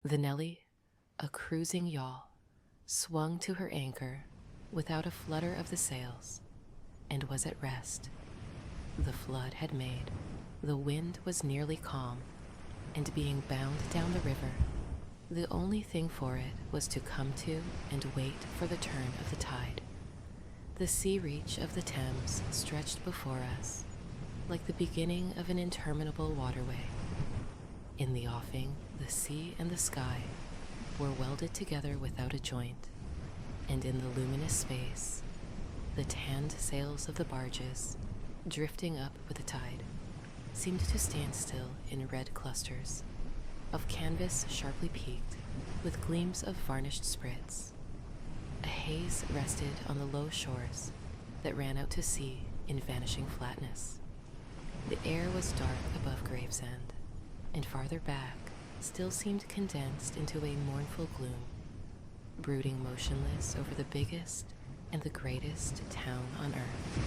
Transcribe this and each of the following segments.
The Nelly, a cruising yawl, swung to her anchor without a flutter of the sails, and was at rest. The flood had made, the wind was nearly calm, and being bound down the river, the only thing for it was to come to and wait for the turn of the tide. The sea reach of the Thames stretched before us, like the beginning of an interminable waterway. In the offing, the sea and the sky were welded together without a joint, and in the luminous space, the tanned sails of the barges, drifting up with the tide, seemed to stand still in red clusters of canvas sharply peaked with gleams of varnished sprits. A haze rested on the low shores that ran out to sea in vanishing flatness. The air was dark above Gravesend, and farther back still seemed condensed into a mournful gloom, brooding motionless over the biggest and the greatest town on earth.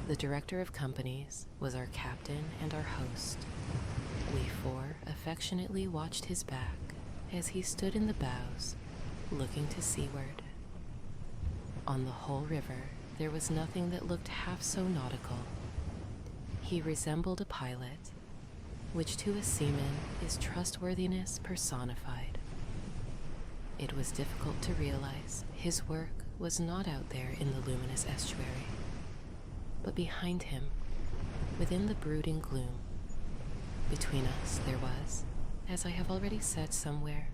The director of companies was our captain and our host. We four affectionately watched his back as he stood in the bows, looking to seaward. On the whole river, there was nothing that looked half so nautical. He resembled a pilot, which to a seaman is trustworthiness personified. It was difficult to realize his work was not out there in the luminous estuary, but behind him, within the brooding gloom. Between us there was, as I have already said somewhere,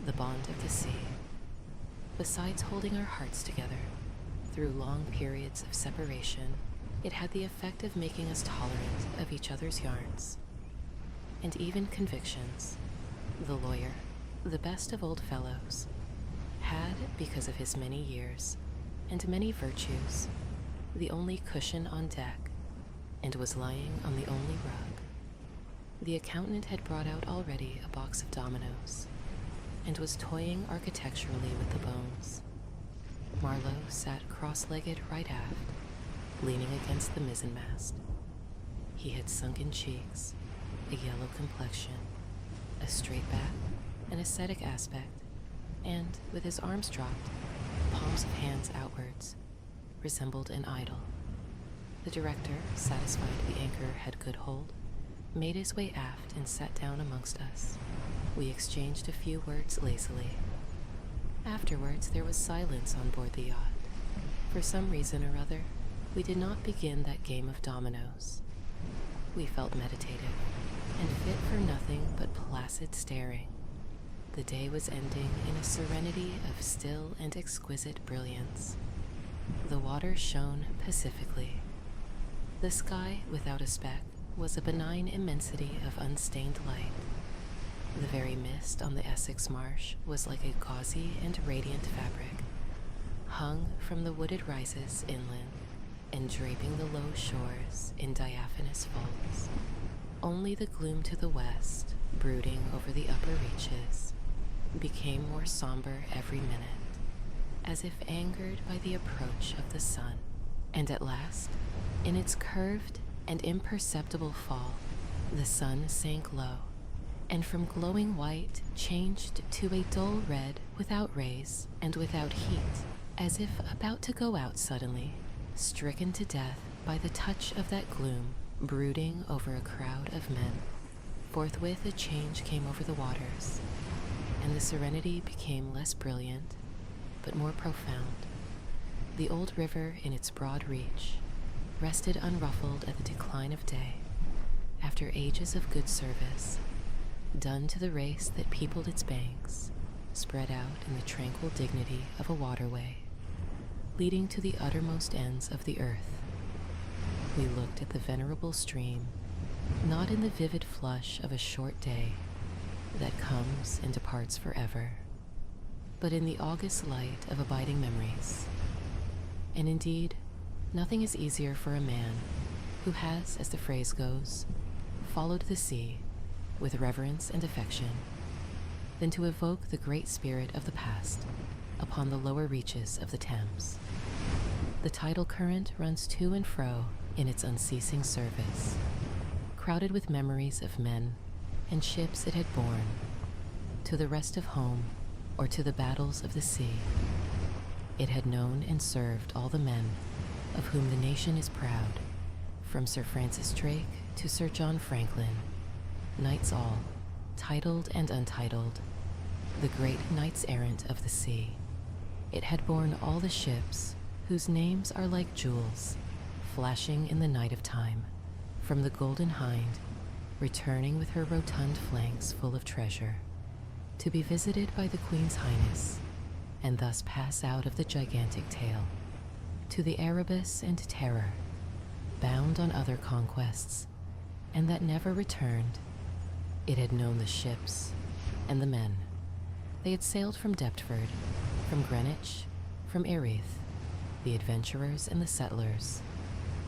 the bond of the sea. Besides holding our hearts together through long periods of separation, it had the effect of making us tolerant of each other's yarns and even convictions. The lawyer, the best of old fellows, had, because of his many years and many virtues, the only cushion on deck, and was lying on the only rug. The accountant had brought out already a box of dominoes, and was toying architecturally with the bones. Marlowe sat cross-legged right aft, leaning against the mizzenmast. He had sunken cheeks, a yellow complexion, a straight back, an ascetic aspect, and, with his arms dropped, palms of hands outwards, resembled an idol. The director, satisfied the anchor had good hold, made his way aft and sat down amongst us. We exchanged a few words lazily. Afterwards, there was silence on board the yacht. For some reason or other, we did not begin that game of dominoes. We felt meditative and fit for nothing but placid staring. The day was ending in a serenity of still and exquisite brilliance. The water shone pacifically. The sky, without a speck, was a benign immensity of unstained light. The very mist on the Essex marsh was like a gauzy and radiant fabric, hung from the wooded rises inland and draping the low shores in diaphanous folds. Only the gloom to the west, brooding over the upper reaches, became more somber every minute, as if angered by the approach of the sun. And at last, in its curved and imperceptible fall, the sun sank low, and from glowing white changed to a dull red without rays and without heat, as if about to go out suddenly, stricken to death by the touch of that gloom brooding over a crowd of men. Forthwith a change came over the waters, and the serenity became less brilliant, but more profound. The old river in its broad reach rested unruffled at the decline of day, after ages of good service, done to the race that peopled its banks, spread out in the tranquil dignity of a waterway, leading to the uttermost ends of the earth. We looked at the venerable stream, not in the vivid flush of a short day that comes and departs forever, but in the august light of abiding memories. And indeed, nothing is easier for a man who has, as the phrase goes, followed the sea with reverence and affection, than to evoke the great spirit of the past upon the lower reaches of the Thames. The tidal current runs to and fro in its unceasing service, crowded with memories of men and ships it had borne, to the rest of home, or to the battles of the sea. It had known and served all the men of whom the nation is proud, from Sir Francis Drake to Sir John Franklin, knights all, titled and untitled, the great knights-errant of the sea. It had borne all the ships whose names are like jewels, flashing in the night of time, from the Golden Hind, returning with her rotund flanks full of treasure, to be visited by the Queen's Highness, and thus pass out of the gigantic tale, to the Erebus and Terror, bound on other conquests, and that never returned. It had known the ships and the men. They had sailed from Deptford, from Greenwich, from Erith, the adventurers and the settlers,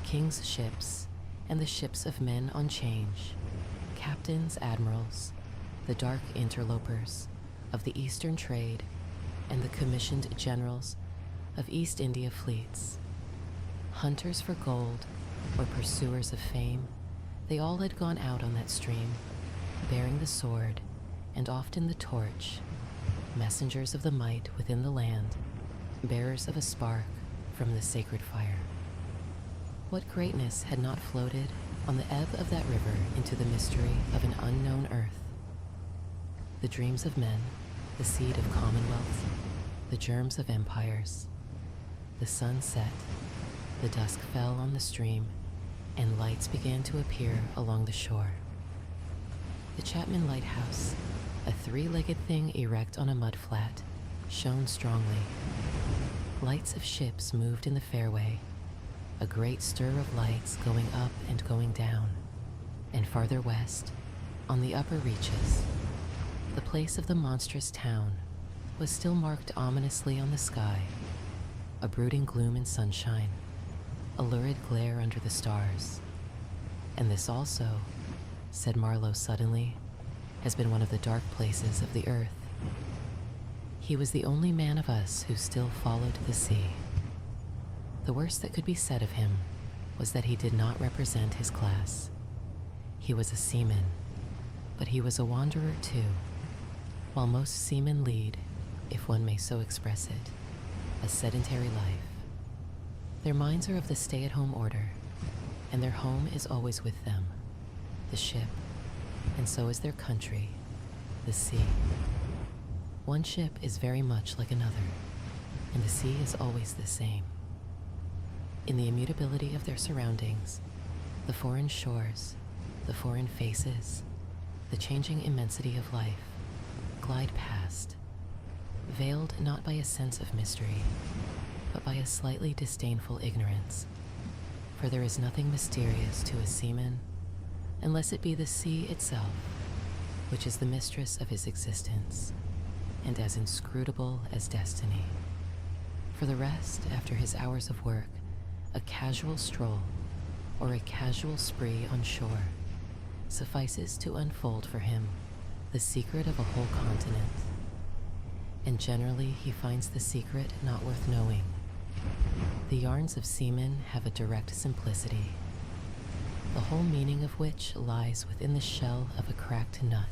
king's ships and the ships of men on change, captains, admirals, the dark interlopers of the Eastern trade, and the commissioned generals of East India fleets. Hunters for gold or pursuers of fame, they all had gone out on that stream, bearing the sword and often the torch, messengers of the might within the land, bearers of a spark from the sacred fire. What greatness had not floated on the ebb of that river into the mystery of an unknown earth? The dreams of men, the seed of commonwealth, the germs of empires. The sun set, the dusk fell on the stream, and lights began to appear along the shore. The Chapman Lighthouse, a three-legged thing erect on a mudflat, shone strongly. Lights of ships moved in the fairway, a great stir of lights going up and going down, and farther west, on the upper reaches, the place of the monstrous town was still marked ominously on the sky, a brooding gloom in sunshine, a lurid glare under the stars. And this also, said Marlowe suddenly, has been one of the dark places of the earth. He was the only man of us who still followed the sea. The worst that could be said of him was that he did not represent his class. He was a seaman, but he was a wanderer too. While most seamen lead, if one may so express it, a sedentary life. Their minds are of the stay-at-home order, and their home is always with them, the ship, and so is their country, the sea. One ship is very much like another, and the sea is always the same. In the immutability of their surroundings, the foreign shores, the foreign faces, the changing immensity of life, glide past, veiled not by a sense of mystery, but by a slightly disdainful ignorance. For there is nothing mysterious to a seaman, unless it be the sea itself, which is the mistress of his existence, and as inscrutable as destiny. For the rest, after his hours of work, a casual stroll, or a casual spree on shore, suffices to unfold for him the secret of a whole continent. And generally he finds the secret not worth knowing. The yarns of seamen have a direct simplicity, the whole meaning of which lies within the shell of a cracked nut.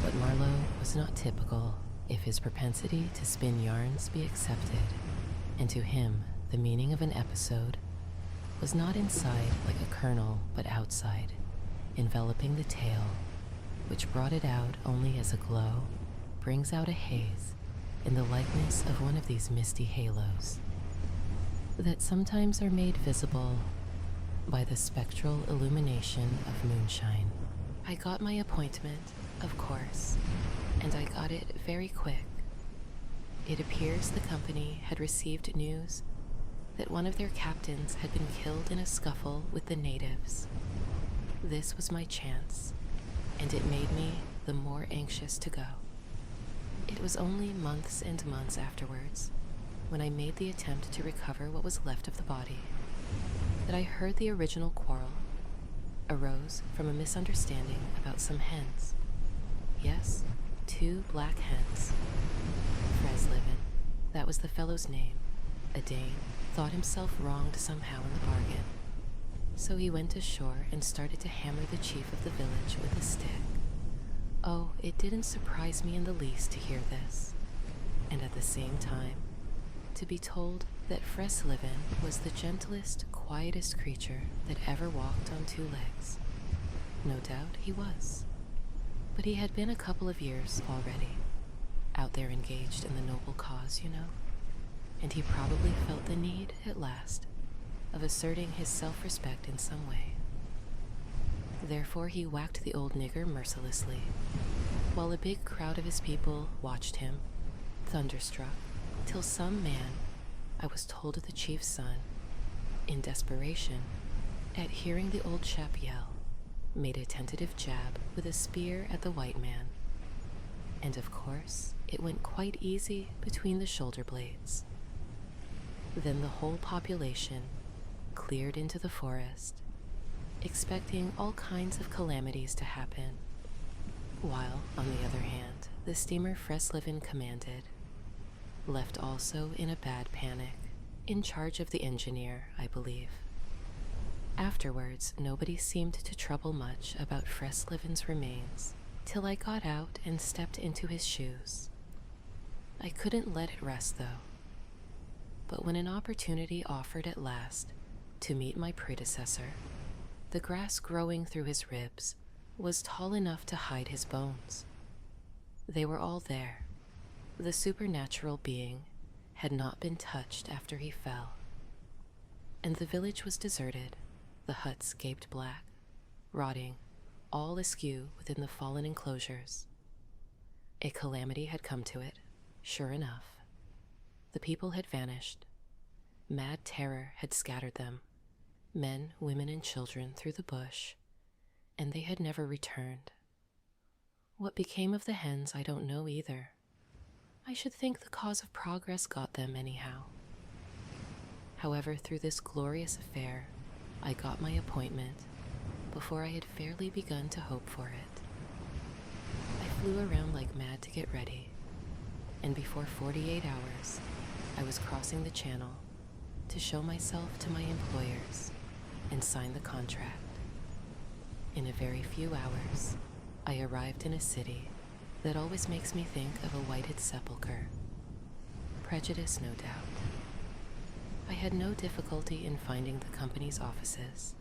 But Marlowe was not typical, if his propensity to spin yarns be accepted, and to him the meaning of an episode was not inside like a kernel, but outside, enveloping the tale, which brought it out only as a glow brings out a haze in the likeness of one of these misty halos that sometimes are made visible by the spectral illumination of moonshine. I got my appointment, of course, and I got it very quick. It appears the company had received news that one of their captains had been killed in a scuffle with the natives. This was my chance, and it made me the more anxious to go. It was only months and months afterwards, when I made the attempt to recover what was left of the body, that I heard the original quarrel arose from a misunderstanding about some hens. Yes, 2 black hens. Freslivin, that was the fellow's name, a Dane, thought himself wronged somehow in the bargain. So he went ashore and started to hammer the chief of the village with a stick. Oh, it didn't surprise me in the least to hear this, and at the same time, to be told that Freslivin was the gentlest, quietest creature that ever walked on two legs. No doubt he was. But he had been a couple of years already, out there engaged in the noble cause, you know, and he probably felt the need, at last, of asserting his self-respect in some way. Therefore he whacked the old nigger mercilessly, while a big crowd of his people watched him, thunderstruck, till some man, I was told the chief's son, in desperation, at hearing the old chap yell, made a tentative jab with a spear at the white man. And of course, it went quite easy between the shoulder blades. Then the whole population cleared into the forest, expecting all kinds of calamities to happen, while, on the other hand, the steamer Freslivin commanded, left also in a bad panic, in charge of the engineer, I believe. Afterwards, nobody seemed to trouble much about Freslivin's remains, till I got out and stepped into his shoes. I couldn't let it rest, though. But when an opportunity offered at last to meet my predecessor, the grass growing through his ribs was tall enough to hide his bones. They were all there. The supernatural being had not been touched after he fell. And the village was deserted, the huts gaped black, rotting, all askew within the fallen enclosures. A calamity had come to it, sure enough. The people had vanished. Mad terror had scattered them, men, women, and children through the bush, and they had never returned. What became of the hens I don't know either. I should think the cause of progress got them anyhow. However, through this glorious affair, I got my appointment before I had fairly begun to hope for it. I flew around like mad to get ready, and before 48 hours, I was crossing the channel to show myself to my employers and sign the contract. In a very few hours, I arrived in a city that always makes me think of a whited sepulchre. Prejudice, no doubt. I had no difficulty in finding the company's offices.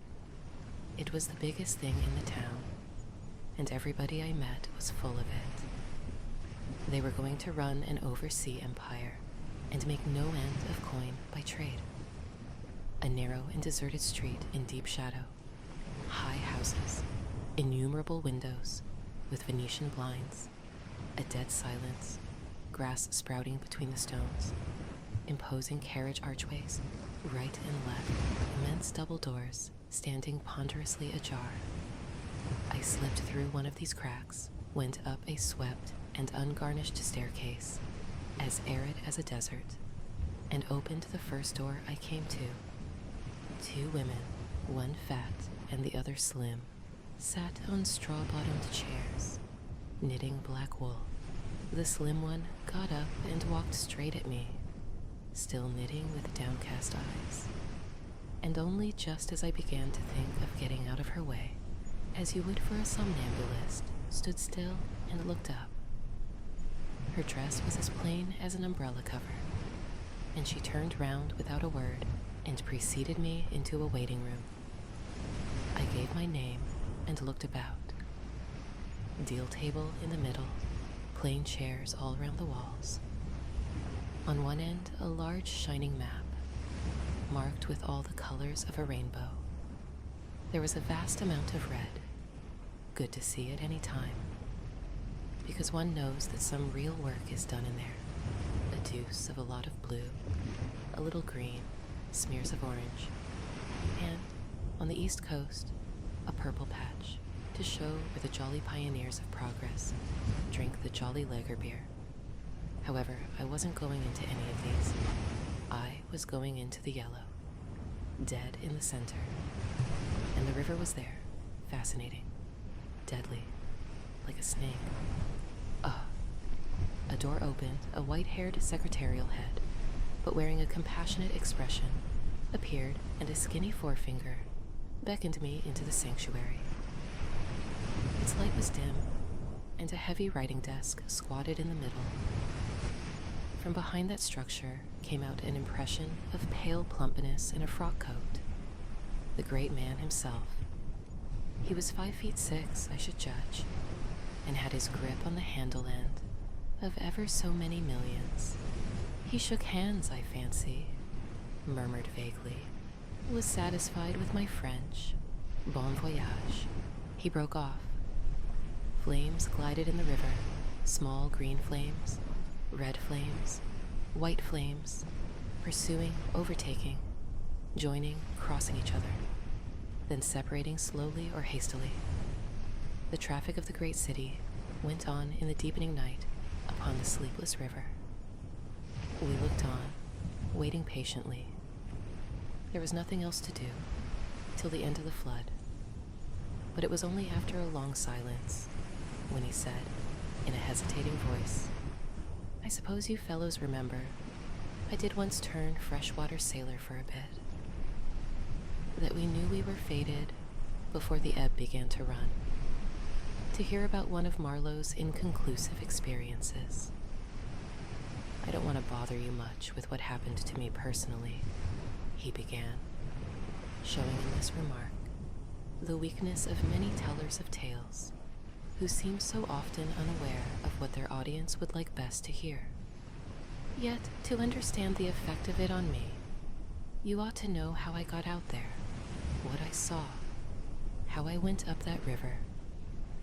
It was the biggest thing in the town, and everybody I met was full of it. They were going to run an oversea empire and make no end of coin by trade. A narrow and deserted street in deep shadow, high houses, innumerable windows with Venetian blinds, a dead silence, grass sprouting between the stones, imposing carriage archways, right and left, immense double doors standing ponderously ajar. I slipped through one of these cracks, went up a swept and ungarnished staircase, as arid as a desert, and opened the first door I came to. Two women, one fat and the other slim, sat on straw-bottomed chairs, knitting black wool. The slim one got up and walked straight at me, still knitting with downcast eyes. And only just as I began to think of getting out of her way, as you would for a somnambulist, stood still and looked up. Her dress was as plain as an umbrella cover, and she turned round without a word and preceded me into a waiting room. I gave my name and looked about. Deal table in the middle, plain chairs all round the walls. On one end, a large shining map, marked with all the colors of a rainbow. There was a vast amount of red, good to see at any time, because one knows that some real work is done in there. A deuce of a lot of blue, a little green, smears of orange, and, on the East Coast, a purple patch to show where the jolly pioneers of progress drink the jolly lager beer. However, I wasn't going into any of these. I was going into the yellow, dead in the center. And the river was there, fascinating, deadly, like a snake. A door opened, a white-haired secretarial head, but wearing a compassionate expression, appeared, and a skinny forefinger beckoned me into the sanctuary. Its light was dim, and a heavy writing desk squatted in the middle. From behind that structure came out an impression of pale plumpness in a frock coat. The great man himself. He was 5'6", I should judge, and had his grip on the handle end of ever so many millions. He shook hands, I fancy, murmured vaguely, was satisfied with my French. Bon voyage. He broke off. Flames glided in the river, small green flames, red flames, white flames, pursuing, overtaking, joining, crossing each other, then separating slowly or hastily. The traffic of the great city went on in the deepening night upon the sleepless river. We looked on, waiting patiently. There was nothing else to do till the end of the flood. But it was only after a long silence when he said, in a hesitating voice, "I suppose you fellows remember, I did once turn freshwater sailor for a bit. That we knew we were fated before the ebb began to run. To hear about one of Marlowe's inconclusive experiences. I don't want to bother you much with what happened to me personally," he began, showing in this remark the weakness of many tellers of tales who seem so often unaware of what their audience would like best to hear. Yet, to understand the effect of it on me, you ought to know how I got out there, what I saw, how I went up that river,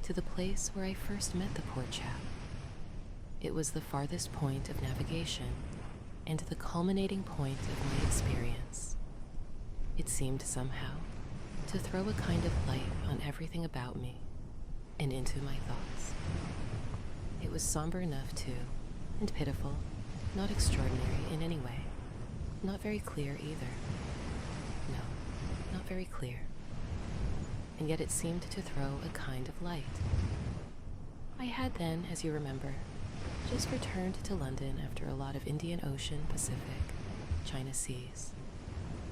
to the place where I first met the poor chap. It was the farthest point of navigation and the culminating point of my experience. It seemed somehow to throw a kind of light on everything about me and into my thoughts. It was somber enough too, and pitiful, not extraordinary in any way, not very clear either. No, not very clear. And yet it seemed to throw a kind of light. I had then, as you remember, just returned to London after a lot of Indian Ocean, Pacific, China seas,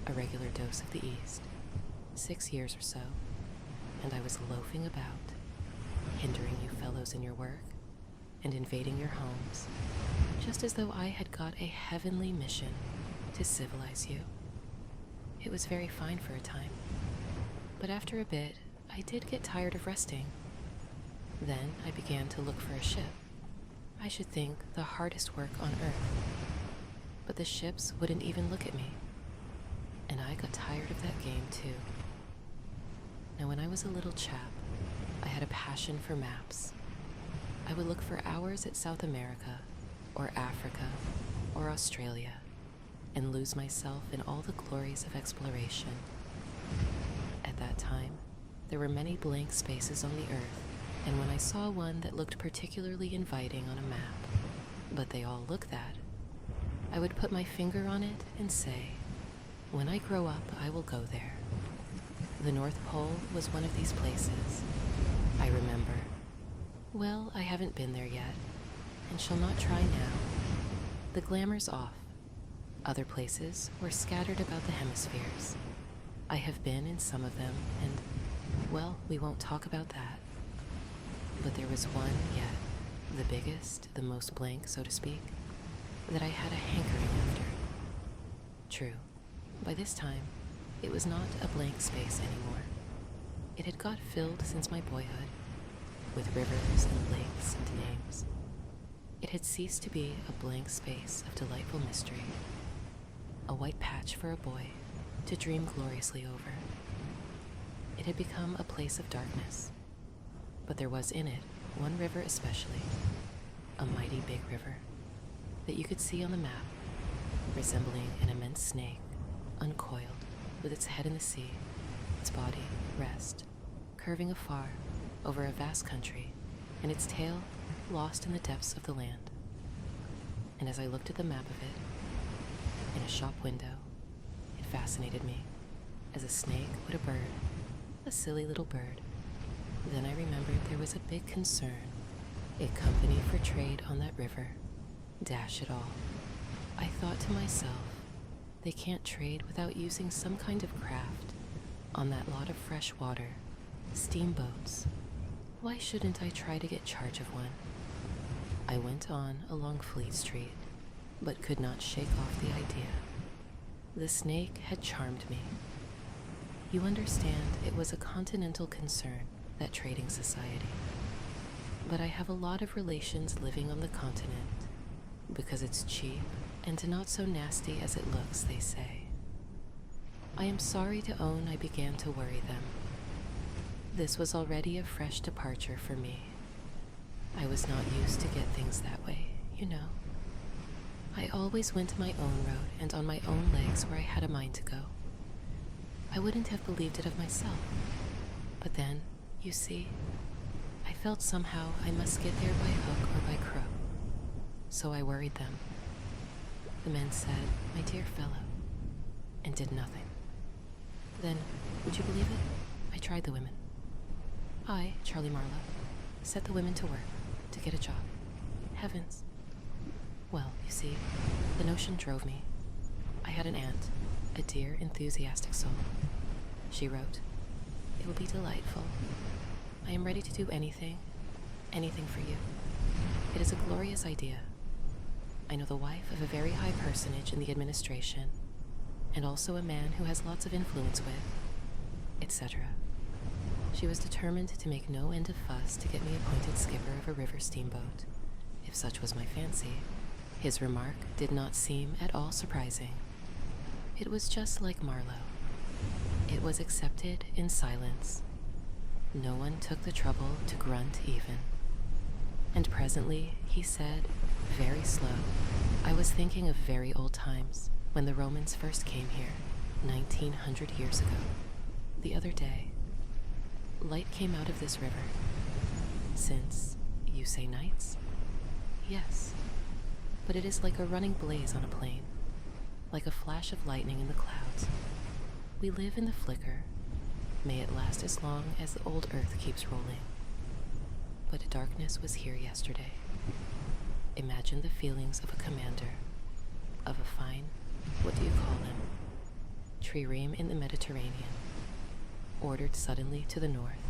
a regular dose of the East, 6 years or so, and I was loafing about, hindering you fellows in your work and invading your homes, just as though I had got a heavenly mission to civilize you. It was very fine for a time, but after a bit, I did get tired of resting. Then I began to look for a ship. I should think the hardest work on earth. But the ships wouldn't even look at me, and I got tired of that game too. Now, when I was a little chap, I had a passion for maps. I would look for hours at South America, or Africa, or Australia, and lose myself in all the glories of exploration. At that time, there were many blank spaces on the earth, and when I saw one that looked particularly inviting on a map, but they all look that, I would put my finger on it and say, when I grow up, I will go there. The North Pole was one of these places, I remember. Well, I haven't been there yet, and shall not try now. The glamour's off. Other places were scattered about the hemispheres. I have been in some of them, and, well, we won't talk about that. But there was one yet, the biggest, the most blank, so to speak, that I had a hankering after. True, by this time, it was not a blank space anymore. It had got filled since my boyhood, with rivers and lakes and names. It had ceased to be a blank space of delightful mystery, a white patch for a boy to dream gloriously over. It had become a place of darkness, but there was in it one river especially, a mighty big river, that you could see on the map, resembling an immense snake, uncoiled, with its head in the sea, its body, rest, curving afar over a vast country, and its tail lost in the depths of the land. And as I looked at the map of it, in a shop window, it fascinated me, as a snake would a bird, a silly little bird. Then I remembered there was a big concern, a company for trade on that river. Dash it all. I thought to myself, they can't trade without using some kind of craft on that lot of fresh water, steamboats. Why shouldn't I try to get charge of one? I went on along Fleet Street, but could not shake off the idea. The snake had charmed me. You understand, it was a continental concern, that trading society. But I have a lot of relations living on the continent, because it's cheap and not so nasty as it looks, they say. I am sorry to own I began to worry them. This was already a fresh departure for me. I was not used to get things that way, you know. I always went my own road and on my own legs where I had a mind to go. I wouldn't have believed it of myself. But then, you see, I felt somehow I must get there by hook or by crook. So I worried them. The men said, "My dear fellow," and did nothing. Then, would you believe it? I tried the women. I, Charlie Marlowe, set the women to work to get a job. Heavens. Well, you see, the notion drove me. I had an aunt, a dear, enthusiastic soul. She wrote, "It will be delightful. I am ready to do anything for you. It is a glorious idea. I know the wife of a very high personage in the administration, and also a man who has lots of influence with, etc." She was determined to make no end of fuss to get me appointed skipper of a river steamboat, if such was my fancy. His remark did not seem at all surprising. It was just like Marlowe. It was accepted in silence. No one took the trouble to grunt even. And presently he said, very slow, "I was thinking of very old times, when the Romans first came here, 1900 years ago. The other day, light came out of this river. Since you say nights? Yes. But it is like a running blaze on a plain, like a flash of lightning in the clouds. We live in the flicker. May it last as long as the old earth keeps rolling. But darkness was here yesterday. Imagine the feelings of a commander, of a fine, what do you call him? Trireme in the Mediterranean, ordered suddenly to the north,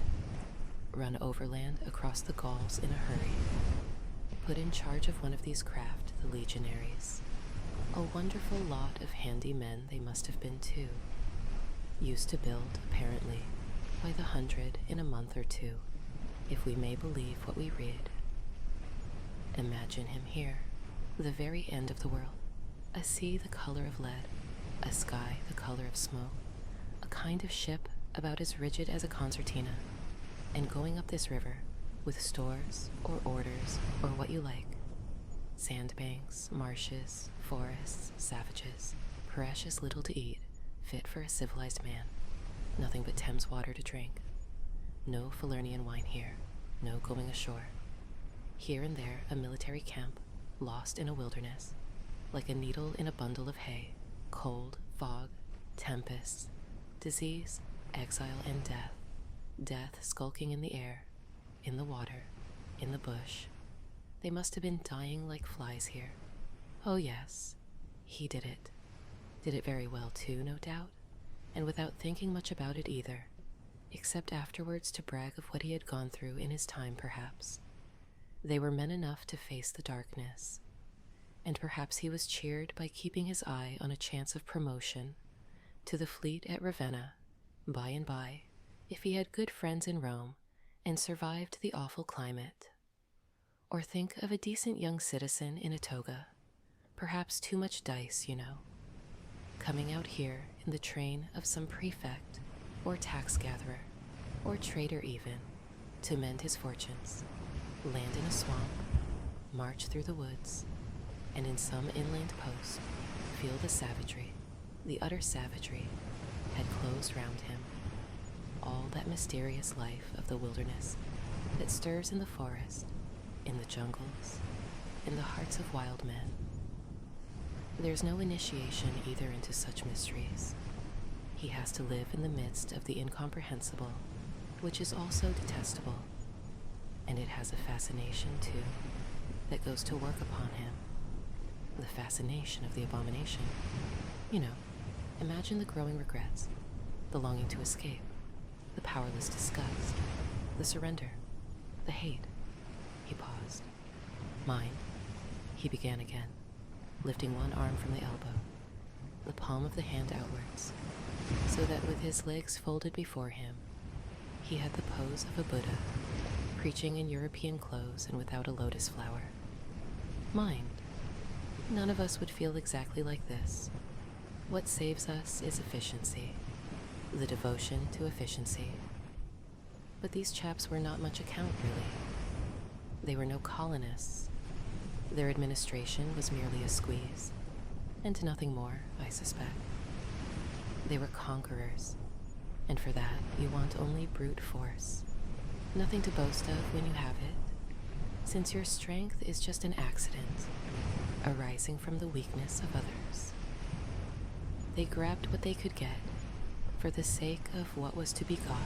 run overland across the Gauls in a hurry, put in charge of one of these craft, the legionaries. A wonderful lot of handy men they must have been too, used to build, apparently, by the hundred in a month or two, if we may believe what we read. Imagine him here, the very end of the world, a sea the color of lead, a sky the color of smoke, a kind of ship about as rigid as a concertina, and going up this river with stores or orders or what you like. Sandbanks, marshes, forests, savages, precious little to eat, fit for a civilized man. Nothing but Thames water to drink. No Falernian wine here, no going ashore. Here and there a military camp, lost in a wilderness, like a needle in a bundle of hay, cold, fog, tempests, disease, exile, and death. Death skulking in the air, in the water, in the bush. They must have been dying like flies here. Oh yes, he did it. Did it very well too, no doubt, and without thinking much about it either, except afterwards to brag of what he had gone through in his time, perhaps. They were men enough to face the darkness, and perhaps he was cheered by keeping his eye on a chance of promotion to the fleet at Ravenna, by and by, if he had good friends in Rome and survived the awful climate. Or think of a decent young citizen in a toga, perhaps too much dice, you know, coming out here in the train of some prefect or tax gatherer or trader even, to mend his fortunes, land in a swamp, march through the woods, and in some inland post feel the savagery, the utter savagery, had closed round him. All that mysterious life of the wilderness that stirs in the forest, in the jungles, in the hearts of wild men. There's no initiation either into such mysteries. He has to live in the midst of the incomprehensible, which is also detestable, and it has a fascination, too, that goes to work upon him. The fascination of the abomination. You know, imagine the growing regrets, the longing to escape, the powerless disgust, the surrender, The hate. He paused. Mine, he began again, lifting one arm from the elbow, the palm of the hand outwards, so that with his legs folded before him, he had the pose of a Buddha, preaching in European clothes and without a lotus flower. Mine. None of us would feel exactly like this. What saves us is efficiency, the devotion to efficiency. But these chaps were not much account, really. They were no colonists. Their administration was merely a squeeze, and nothing more, I suspect. They were conquerors, and for that you want only brute force. Nothing to boast of when you have it, since your strength is just an accident, arising from the weakness of others. They grabbed what they could get, for the sake of what was to be got.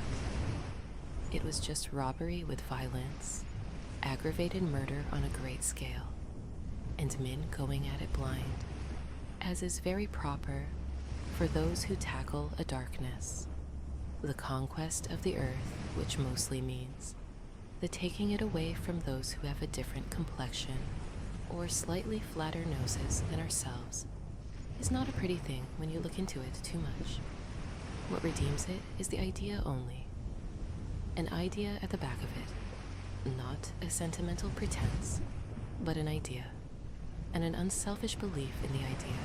It was just robbery with violence, aggravated murder on a great scale, and men going at it blind, as is very proper for those who tackle a darkness, the conquest of the earth, which mostly means the taking it away from those who have a different complexion or slightly flatter noses than ourselves, is not a pretty thing when you look into it too much. What redeems it is the idea only. An idea at the back of it, not a sentimental pretense, but an idea, and an unselfish belief in the idea,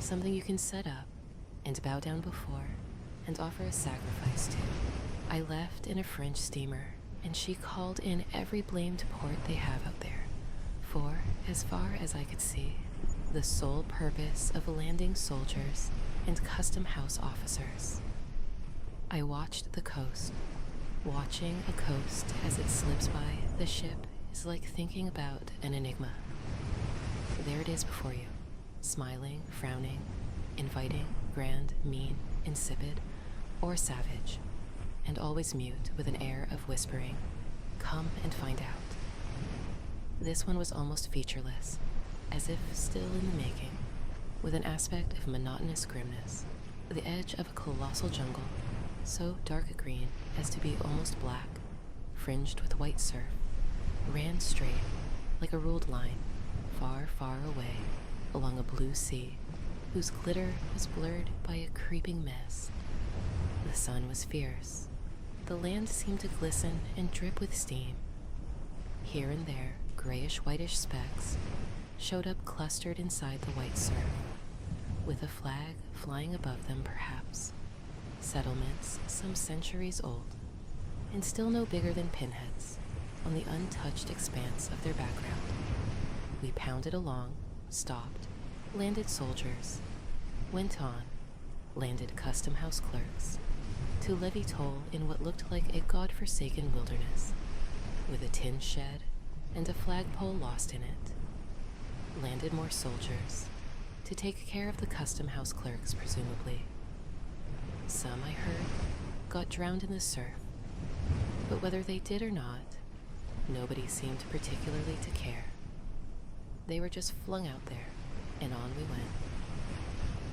something you can set up and bow down before and offer a sacrifice to. I left in a French steamer, and she called in every blamed port they have out there, for, as far as I could see, the sole purpose of landing soldiers and custom house officers. I watched the coast. Watching a coast as it slips by the ship is like thinking about an enigma. There it is before you, smiling, frowning, inviting, grand, mean, insipid, or savage, and always mute with an air of whispering, "Come and find out." This one was almost featureless, as if still in the making, with an aspect of monotonous grimness, the edge of a colossal jungle, so dark a green as to be almost black, fringed with white surf, ran straight, like a ruled line, far, far away, along a blue sea, whose glitter was blurred by a creeping mist. The sun was fierce. The land seemed to glisten and drip with steam. Here and there, grayish-whitish specks showed up clustered inside the white surf, with a flag flying above them perhaps. Settlements some centuries old, and still no bigger than pinheads on the untouched expanse of their background. We pounded along, stopped, landed soldiers, went on, landed custom house clerks, to levy toll in what looked like a god-forsaken wilderness, with a tin shed and a flagpole lost in it. Landed more soldiers, to take care of the custom house clerks, presumably. Some, I heard, got drowned in the surf, but whether they did or not, nobody seemed particularly to care. They were just flung out there, and on we went.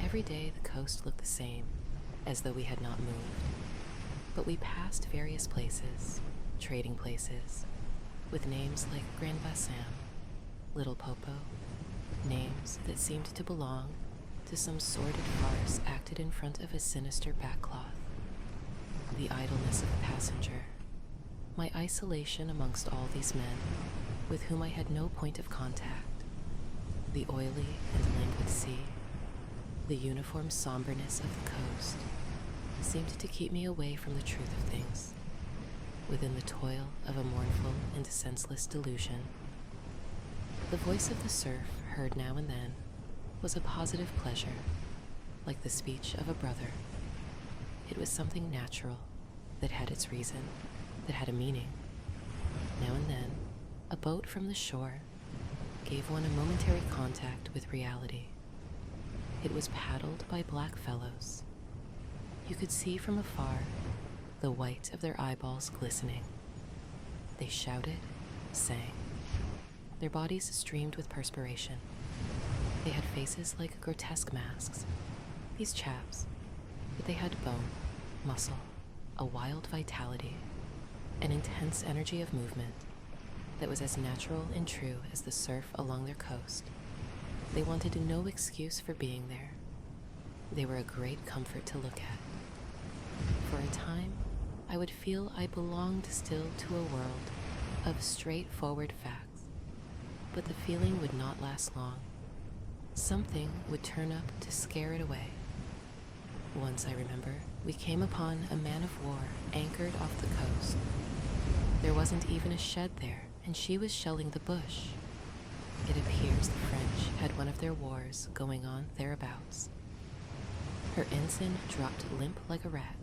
Every day the coast looked the same, as though we had not moved, but we passed various places, trading places, with names like Grand Bassam, Little Popo, names that seemed to belong to some sordid farce acted in front of a sinister backcloth. The idleness of a passenger, my isolation amongst all these men, with whom I had no point of contact, the oily and languid sea, the uniform somberness of the coast, seemed to keep me away from the truth of things, within the toil of a mournful and senseless delusion. The voice of the surf, heard now and then, was a positive pleasure, like the speech of a brother. It was something natural, that had its reason, that had a meaning. Now and then, a boat from the shore gave one a momentary contact with reality. It was paddled by black fellows. You could see from afar the white of their eyeballs glistening. They shouted, sang. Their bodies streamed with perspiration. They had faces like grotesque masks, these chaps, but they had bone, muscle, a wild vitality. an intense energy of movement that was as natural and true as the surf along their coast. They wanted no excuse for being there. They were a great comfort to look at. For a time, I would feel I belonged still to a world of straightforward facts, but the feeling would not last long. Something would turn up to scare it away. Once, I remember, we came upon a man of war anchored off the coast. There wasn't even a shed there, and she was shelling the bush. It appears the French had one of their wars going on thereabouts. Her ensign dropped limp like a rat.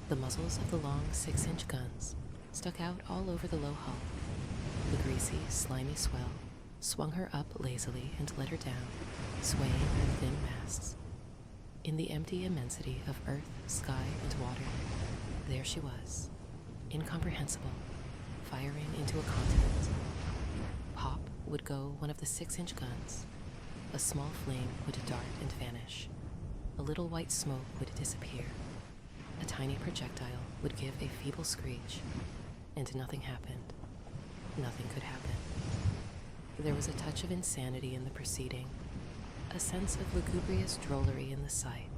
The muzzles of the long 6-inch guns stuck out all over the low hull. The greasy, slimy swell swung her up lazily and let her down, swaying her thin masts. In the empty immensity of earth, sky, and water, there she was, incomprehensible, firing into a continent. Pop would go one of the 6-inch guns. A small flame would dart and vanish. A little white smoke would disappear. A tiny projectile would give a feeble screech, and nothing happened. Nothing could happen. There was a touch of insanity in the proceeding, a sense of lugubrious drollery in the sight,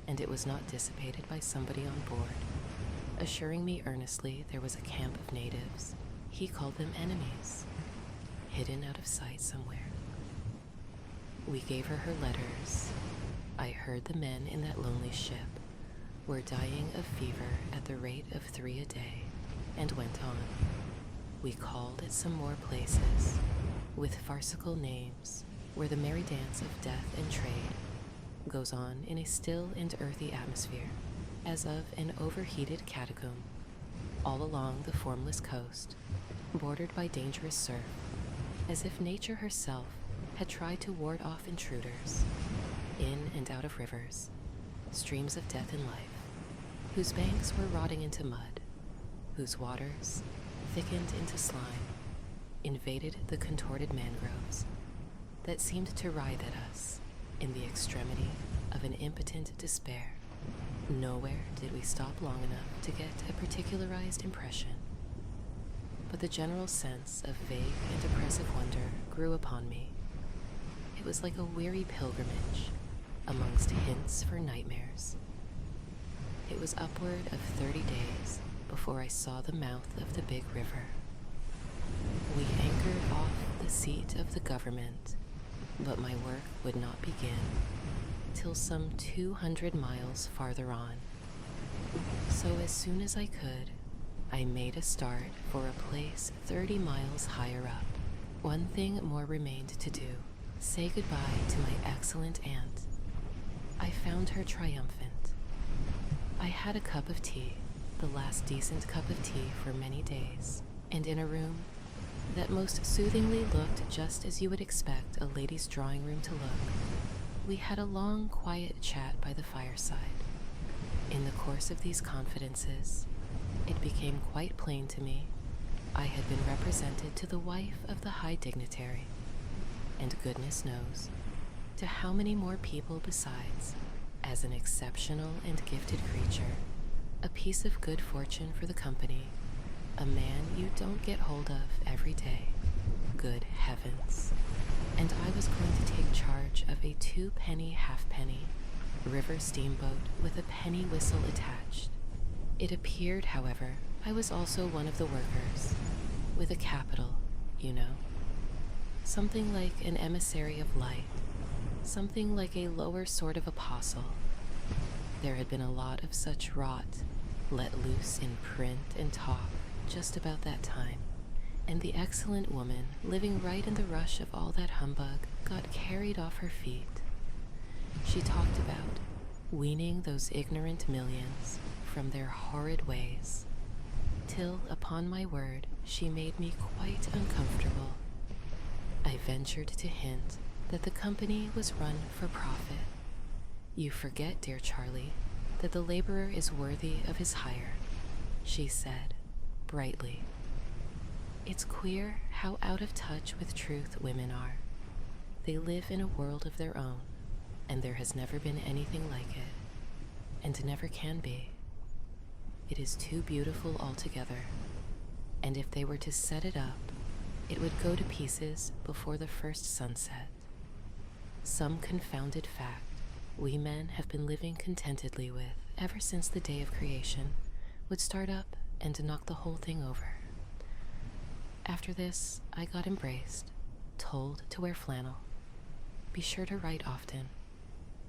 and it was not dissipated by somebody on board, assuring me earnestly there was a camp of natives. He called them enemies, hidden out of sight somewhere. We gave her her letters. I heard the men in that lonely ship were dying of fever at the rate of 3 a day, and went on. We called at some more places, with farcical names, where the merry dance of death and trade goes on in a still and earthy atmosphere, as of an overheated catacomb, all along the formless coast, bordered by dangerous surf, as if nature herself had tried to ward off intruders, in and out of rivers, streams of death and life, whose banks were rotting into mud, whose waters, thickened into slime, invaded the contorted mangroves that seemed to writhe at us in the extremity of an impotent despair. Nowhere did we stop long enough to get a particularized impression, but the general sense of vague and oppressive wonder grew upon me. It was like a weary pilgrimage amongst hints for nightmares. It was upward of 30 days before I saw the mouth of the big river. We anchored off the seat of the government, but my work would not begin till some 200 miles farther on. So as soon as I could, I made a start for a place 30 miles higher up. One thing more remained to do: say goodbye to my excellent aunt. I found her triumphant. I had a cup of tea, the last decent cup of tea for many days, and in a room that most soothingly looked just as you would expect a lady's drawing room to look, we had a long, quiet chat by the fireside. In the course of these confidences, it became quite plain to me I had been represented to the wife of the high dignitary, and goodness knows to how many more people besides, as an exceptional and gifted creature, a piece of good fortune for the company, a man you don't get hold of every day. Good heavens. And I was going to take charge of a 2-penny halfpenny river steamboat with a penny whistle attached. It appeared, however, I was also one of the workers, with a capital, you know. Something like an emissary of light, something like a lower sort of apostle. There had been a lot of such rot let loose in print and talk just about that time, and the excellent woman, living right in the rush of all that humbug, got carried off her feet. She talked about weaning those ignorant millions from their horrid ways, till, upon my word, she made me quite uncomfortable. I ventured to hint that the company was run for profit. You forget, dear Charlie, that the laborer is worthy of his hire, she said, brightly. It's queer how out of touch with truth women are. They live in a world of their own, and there has never been anything like it, and never can be. It is too beautiful altogether, and if they were to set it up, it would go to pieces before the first sunset. Some confounded fact we men have been living contentedly with ever since the day of creation would start up and knock the whole thing over. After this, I got embraced, told to wear flannel, be sure to write often,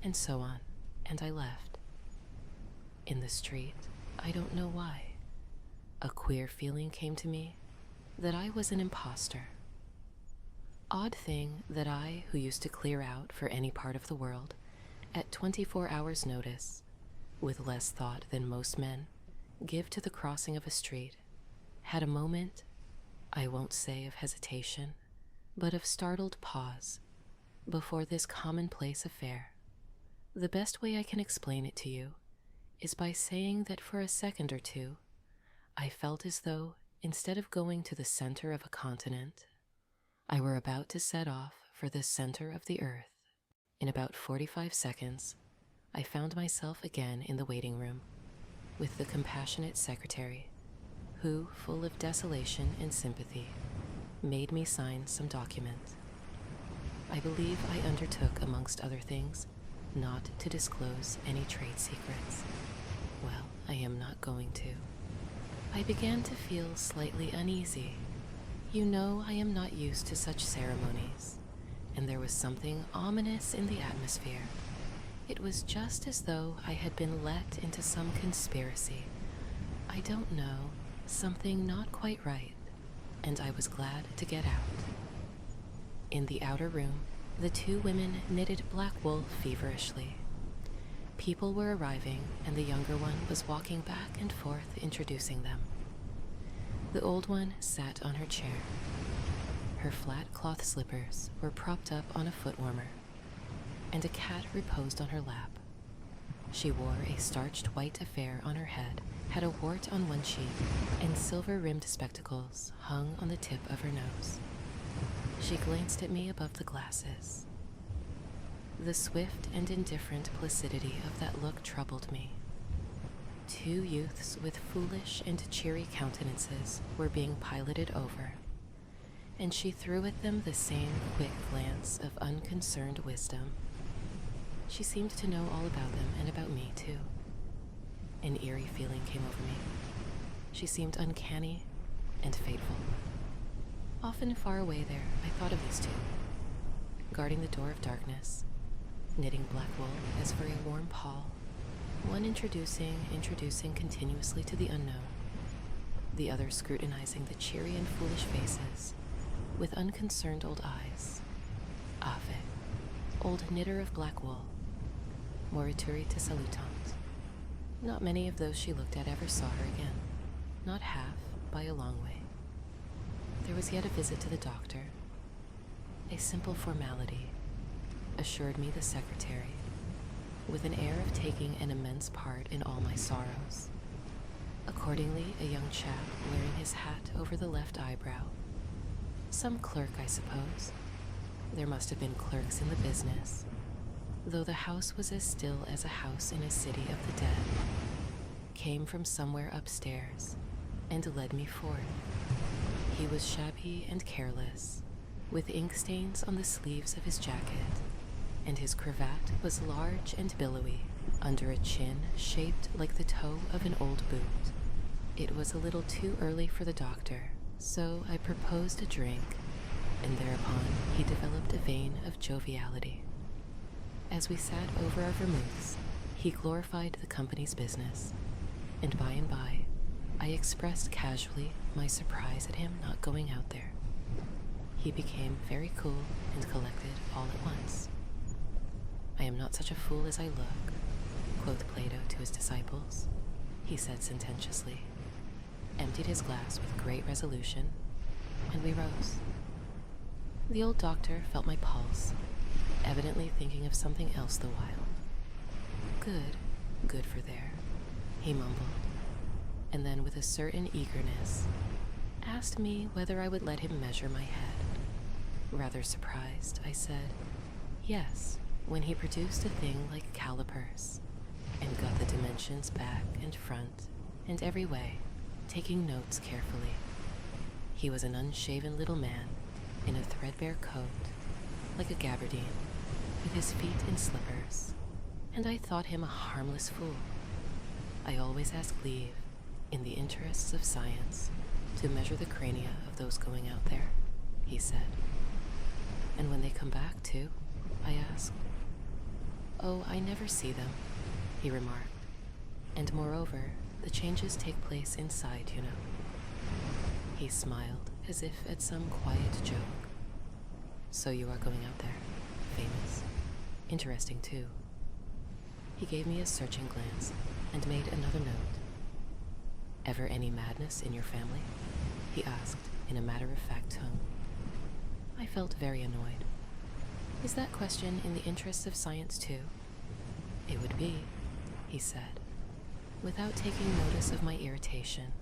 and so on, and I left. In the street, I don't know why, a queer feeling came to me that I was an imposter. Odd thing that I, who used to clear out for any part of the world at 24 hours' notice, with less thought than most men give to the crossing of a street, had a moment, I won't say of hesitation, but of startled pause before this commonplace affair. The best way I can explain it to you is by saying that for a second or two, I felt as though, instead of going to the center of a continent, I were about to set off for the center of the earth. In about 45 seconds, I found myself again in the waiting room with the compassionate secretary who, full of desolation and sympathy, made me sign some document. I believe I undertook, amongst other things, not to disclose any trade secrets. Well, I am not going to. I began to feel slightly uneasy. You know, I am not used to such ceremonies, and there was something ominous in the atmosphere. It was just as though I had been let into some conspiracy. I don't know, something not quite right, and I was glad to get out. In the outer room, the two women knitted black wool feverishly. People were arriving, and the younger one was walking back and forth introducing them. The old one sat on her chair. Her flat cloth slippers were propped up on a foot warmer, and a cat reposed on her lap. She wore a starched white affair on her head, had a wart on one cheek, and silver-rimmed spectacles hung on the tip of her nose. She glanced at me above the glasses. The swift and indifferent placidity of that look troubled me. Two youths with foolish and cheery countenances were being piloted over, and she threw at them the same quick glance of unconcerned wisdom. She seemed to know all about them and about me, too. An eerie feeling came over me. She seemed uncanny and fateful. Often far away there, I thought of these two, guarding the door of darkness, knitting black wool as for a warm pall, one introducing continuously to the unknown, the other scrutinizing the cheery and foolish faces with unconcerned old eyes. Ave, old knitter of black wool, morituri te salutant. Not many of those she looked at ever saw her again, not half by a long way. There was yet a visit to the doctor, a simple formality, assured me the secretary, with an air of taking an immense part in all my sorrows. Accordingly, a young chap wearing his hat over the left eyebrow. Some clerk, I suppose. There must have been clerks in the business, though the house was as still as a house in a city of the dead, came from somewhere upstairs and led me forth. He was shabby and careless, with ink stains on the sleeves of his jacket, and his cravat was large and billowy under a chin shaped like the toe of an old boot. It was a little too early for the doctor, so I proposed a drink, and thereupon he developed a vein of joviality. As we sat over our vermouths, he glorified the company's business, and by, I expressed casually my surprise at him not going out there. He became very cool and collected all at once. I am not such a fool as I look, quoth Plato to his disciples, he said sententiously, emptied his glass with great resolution, and we rose. The old doctor felt my pulse, evidently thinking of something else the while. Good for there, he mumbled, and then with a certain eagerness, asked me whether I would let him measure my head. Rather surprised, I said, yes, when he produced a thing like calipers, and got the dimensions back and front, and every way, taking notes carefully. He was an unshaven little man in a threadbare coat, like a gabardine, with his feet in slippers, and I thought him a harmless fool. I always ask leave, in the interests of science, to measure the crania of those going out there, he said. And when they come back, too? I asked. Oh, I never see them, he remarked. And moreover, the changes take place inside, you know. He smiled as if at some quiet joke. So you are going out there, famous. Interesting, too. He gave me a searching glance and made another note. Ever any madness in your family? He asked in a matter-of-fact tone. I felt very annoyed. Is that question in the interests of science, too? It would be, he said, without taking notice of my irritation.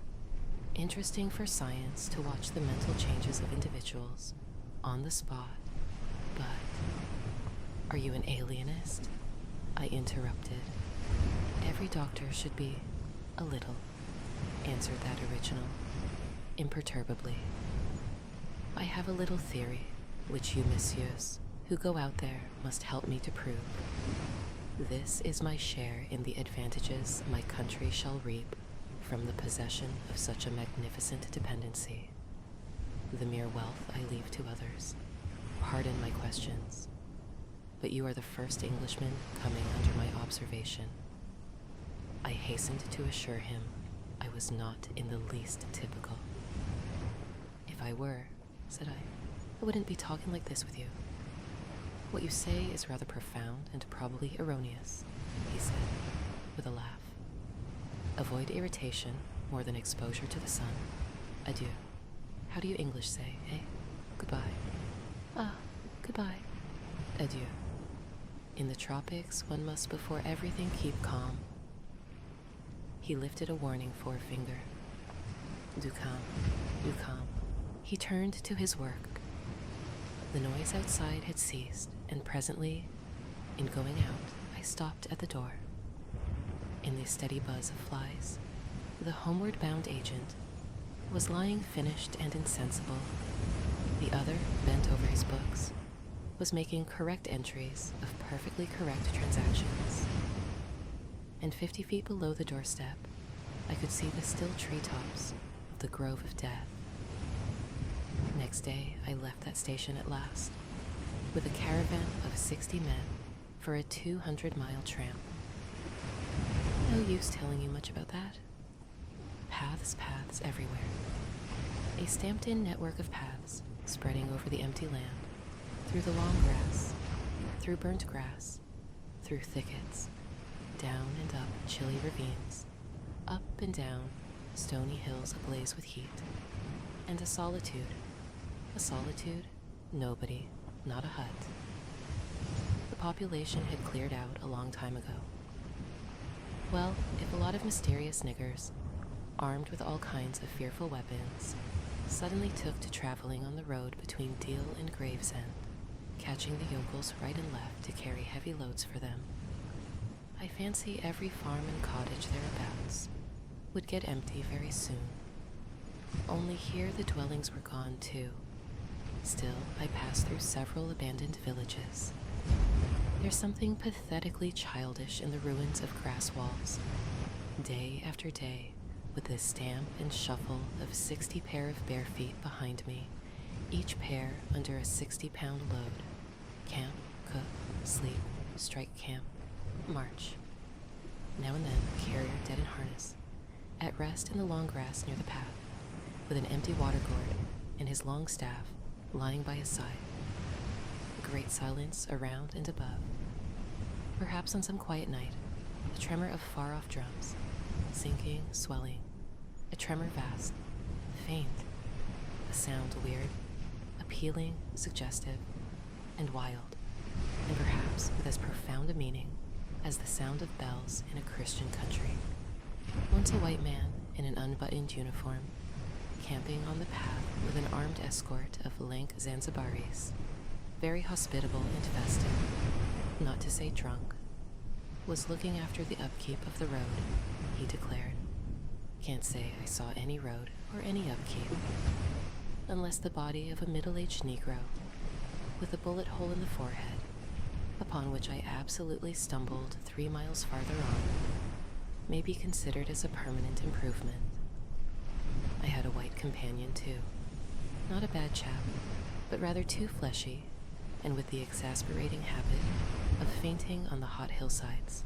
Interesting for science to watch the mental changes of individuals on the spot, but... Are you an alienist? I interrupted. Every doctor should be a little, answered that original, imperturbably. I have a little theory, which you messieurs, who go out there, must help me to prove. This is my share in the advantages my country shall reap from the possession of such a magnificent dependency. The mere wealth I leave to others. Pardon my questions, but you are the first Englishman coming under my observation. I hastened to assure him I was not in the least typical. If I were, said I wouldn't be talking like this with you. What you say is rather profound and probably erroneous, he said, with a laugh. Avoid irritation more than exposure to the sun. Adieu. How do you English say, eh? Goodbye. Ah, goodbye. Adieu. In the tropics, one must before everything keep calm. He lifted a warning forefinger. Du calme, du calme. He turned to his work. The noise outside had ceased, and presently, in going out, I stopped at the door. In the steady buzz of flies, the homeward-bound agent was lying finished and insensible. The other, bent over his books, was making correct entries of perfectly correct transactions. And 50 feet below the doorstep, I could see the still treetops of the Grove of Death. Next day, I left that station at last, with a caravan of 60 men for a 200-mile tramp. No use telling you much about that. Paths everywhere. A stamped-in network of paths spreading over the empty land, through the long grass, through burnt grass, through thickets, down and up chilly ravines, up and down stony hills ablaze with heat, and a solitude, nobody, not a hut. The population had cleared out a long time ago. Well, if a lot of mysterious niggers, armed with all kinds of fearful weapons, suddenly took to traveling on the road between Deal and Gravesend, catching the yokels right and left to carry heavy loads for them, I fancy every farm and cottage thereabouts would get empty very soon. Only here the dwellings were gone too. Still, I passed through several abandoned villages. There's something pathetically childish in the ruins of grass walls. Day after day, with the stamp and shuffle of 60 pair of bare feet behind me, each pair under a 60-pound load. Camp, cook, sleep, strike camp, march. Now and then, a carrier dead in harness, at rest in the long grass near the path, with an empty water gourd and his long staff lying by his side. A great silence around and above. Perhaps on some quiet night, a tremor of far-off drums, sinking, swelling, a tremor vast, faint, a sound weird, appealing, suggestive, and wild, and perhaps with as profound a meaning as the sound of bells in a Christian country. Once a white man in an unbuttoned uniform, camping on the path with an armed escort of lank Zanzibaris, very hospitable and festive, not to say drunk, was looking after the upkeep of the road, he declared, Can't say I saw any road or any upkeep, unless the body of a middle-aged Negro with a bullet hole in the forehead, upon which I absolutely stumbled 3 miles farther on, may be considered as a permanent improvement. I had a white companion too, not a bad chap, but rather too fleshy, and with the exasperating habit of fainting on the hot hillsides,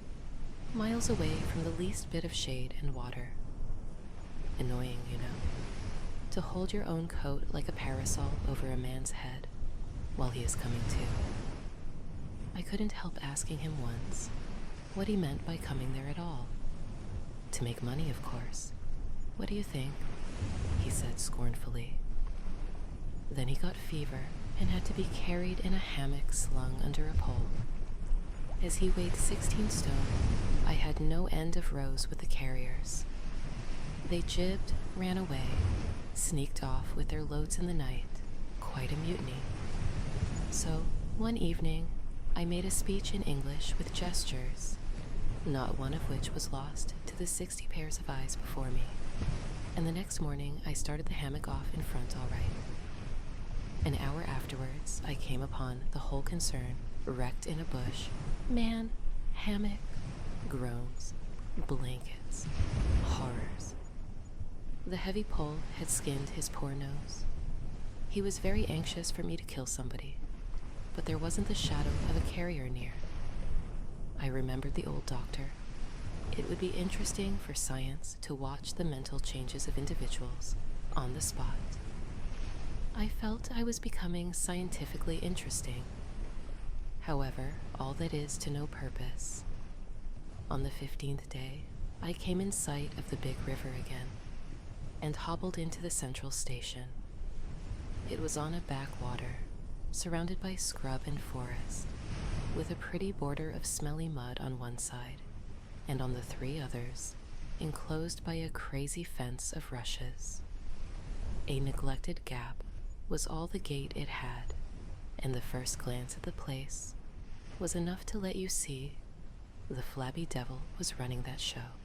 miles away from the least bit of shade and water. Annoying, you know, to hold your own coat like a parasol over a man's head while he is coming to. I couldn't help asking him once what he meant by coming there at all. To make money, of course. What do you think? He said scornfully. Then he got fever and had to be carried in a hammock slung under a pole. As he weighed 16 stone, I had no end of rows with the carriers. They jibbed, ran away, sneaked off with their loads in the night, quite a mutiny. So, one evening, I made a speech in English with gestures, not one of which was lost to the 60 pairs of eyes before me, and the next morning I started the hammock off in front all right. An hour afterwards, I came upon the whole concern wrecked in a bush. Man, hammock, groans, blankets, horrors. The heavy pole had skinned his poor nose. He was very anxious for me to kill somebody, but there wasn't the shadow of a carrier near. I remembered the old doctor. It would be interesting for science to watch the mental changes of individuals on the spot. I felt I was becoming scientifically interesting. However, all that is to no purpose. On the 15th day, I came in sight of the big river again, and hobbled into the central station. It was on a backwater, surrounded by scrub and forest, with a pretty border of smelly mud on one side, and on the 3 others, enclosed by a crazy fence of rushes. A neglected gap was all the gate it had, and the first glance at the place was enough to let you see the flabby devil was running that show.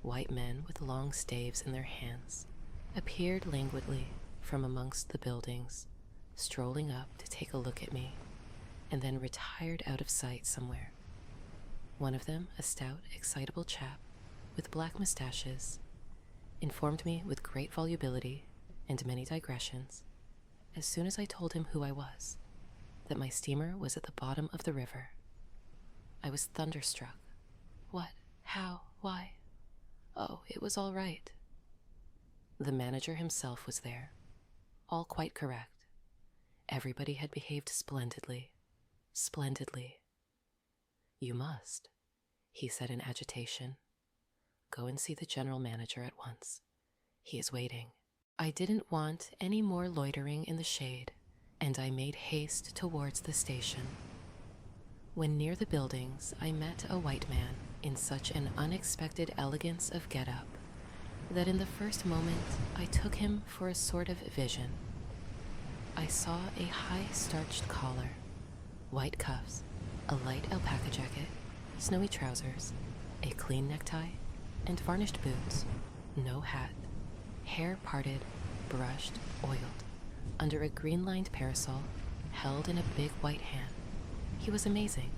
White men with long staves in their hands appeared languidly from amongst the buildings, strolling up to take a look at me, and then retired out of sight somewhere. One of them, a stout, excitable chap with black mustaches, informed me with great volubility and many digressions, as soon as I told him who I was, that my steamer was at the bottom of the river. I was thunderstruck. What? How? Why? Oh, it was all right. The manager himself was there, all quite correct. Everybody had behaved splendidly. Splendidly. You must, he said in agitation. Go and see the general manager at once. He is waiting. I didn't want any more loitering in the shade, and I made haste towards the station. When near the buildings, I met a white man in such an unexpected elegance of get-up that in the first moment I took him for a sort of vision. I saw a high starched collar, white cuffs, a light alpaca jacket, snowy trousers, a clean necktie, and varnished boots, no hat, hair parted, brushed, oiled, under a green-lined parasol held in a big white hand. He was amazing,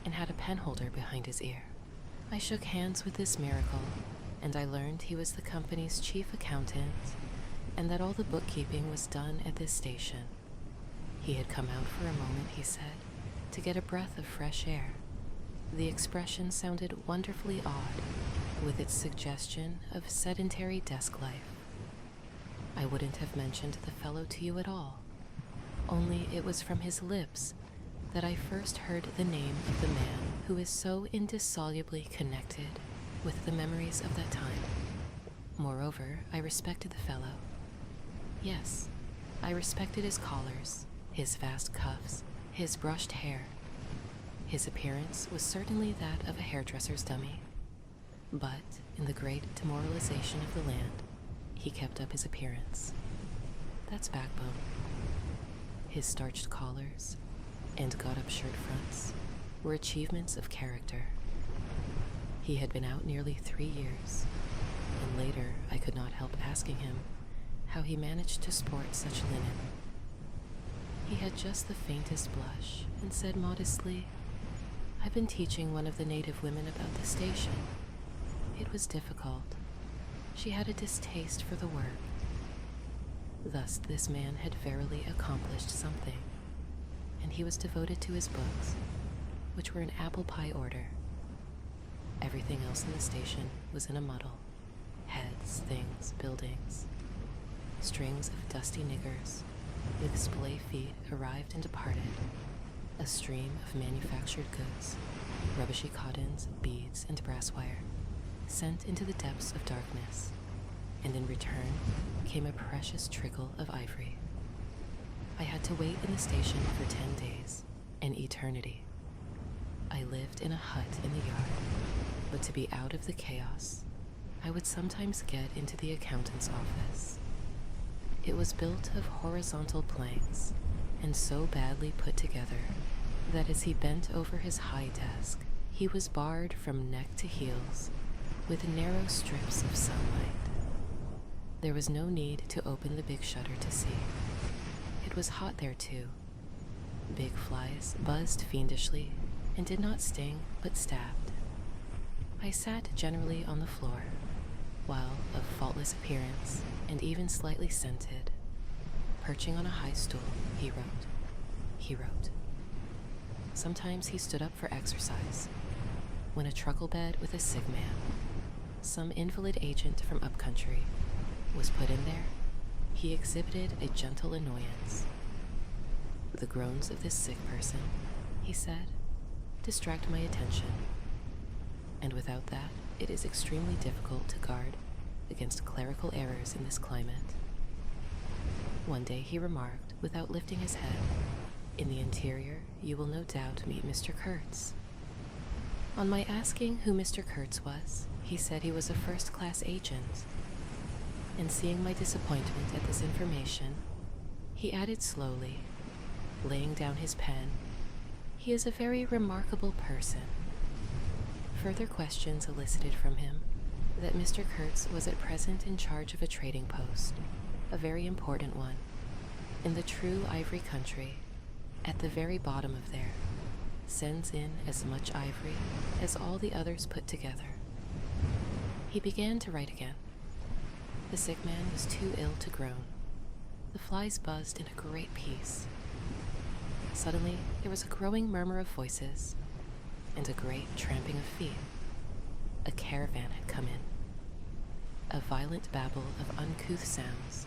and had a penholder behind his ear. I shook hands with this miracle, and I learned he was the company's chief accountant, and that all the bookkeeping was done at this station. He had come out for a moment, he said, to get a breath of fresh air. The expression sounded wonderfully odd, with its suggestion of sedentary desk life. I wouldn't have mentioned the fellow to you at all, only it was from his lips that I first heard the name of the man who is so indissolubly connected with the memories of that time. Moreover, I respected the fellow. Yes, I respected his collars, his vast cuffs, his brushed hair. His appearance was certainly that of a hairdresser's dummy, but in the great demoralization of the land, he kept up his appearance. That's backbone. His starched collars and got-up shirt fronts were achievements of character. He had been out nearly 3 years, and later I could not help asking him how he managed to sport such linen. He had just the faintest blush and said modestly, "I've been teaching one of the native women about the station. It was difficult. She had a distaste for the work." Thus this man had verily accomplished something, and he was devoted to his books, which were in apple pie order. Everything else in the station was in a muddle. Heads, things, buildings. Strings of dusty niggers with splay feet arrived and departed. A stream of manufactured goods, rubbishy cottons, beads, and brass wire, sent into the depths of darkness, and in return came a precious trickle of ivory. I had to wait in the station for 10 days, an eternity. I lived in a hut in the yard, but to be out of the chaos, I would sometimes get into the accountant's office. It was built of horizontal planks and so badly put together that as he bent over his high desk, he was barred from neck to heels with narrow strips of sunlight. There was no need to open the big shutter to see. It was hot there too. Big flies buzzed fiendishly and did not sting but stabbed. I sat generally on the floor, while, of faultless appearance and even slightly scented, perching on a high stool, he wrote. He wrote. Sometimes he stood up for exercise, when a truckle bed with a sick man, some invalid agent from upcountry, was put in there. He exhibited a gentle annoyance. "The groans of this sick person," he said, "distract my attention, and without that it is extremely difficult to guard against clerical errors in this climate." One day he remarked, without lifting his head, "In the interior you will no doubt meet Mr. Kurtz." On my asking who Mr. Kurtz was, he said he was a first-class agent, and seeing my disappointment at this information, he added slowly, laying down his pen, "He is a very remarkable person." Further questions elicited from him that Mr. Kurtz was at present in charge of a trading post, a very important one, in the true ivory country, at the very bottom of there, sends in as much ivory as all the others put together. He began to write again. The sick man was too ill to groan. The flies buzzed in a great peace. Suddenly there was a growing murmur of voices, and a great tramping of feet. A caravan had come in. A violent babble of uncouth sounds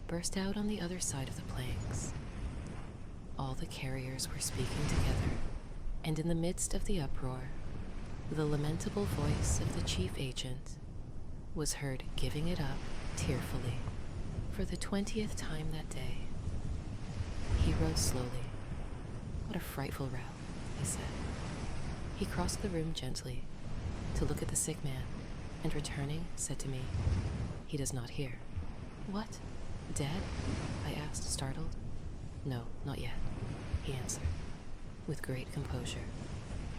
burst out on the other side of the planks. All the carriers were speaking together, and in the midst of the uproar, the lamentable voice of the chief agent was heard giving it up tearfully for the 20th time that day. He rose slowly. "What a frightful row," he said. He crossed the room gently to look at the sick man, and returning, said to me, "He does not hear." "What? Dead?" I asked, startled. "No, not yet," he answered, with great composure,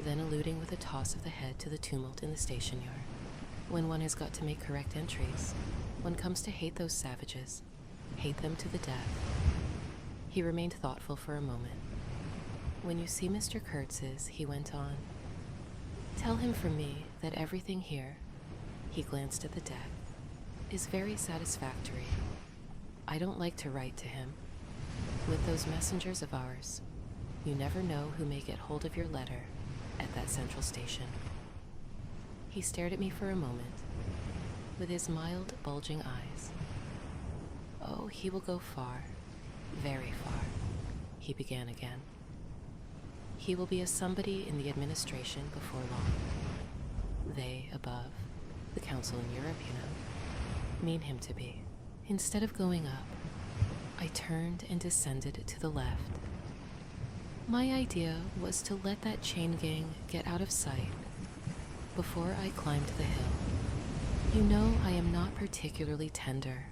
then alluding with a toss of the head to the tumult in the station yard. "When one has got to make correct entries, one comes to hate those savages, hate them to the death." He remained thoughtful for a moment. "When you see Mr. Kurtz's," he went on, "tell him from me that everything here," he glanced at the deck, "is very satisfactory. I don't like to write to him. With those messengers of ours, you never know who may get hold of your letter at that central station." He stared at me for a moment, with his mild, bulging eyes. "Oh, he will go far, very far," he began again. "He will be a somebody in the administration before long. They above, the council in Europe, you know, mean him to be." Instead of going up, I turned and descended to the left. My idea was to let that chain gang get out of sight before I climbed the hill. You know, I am not particularly tender.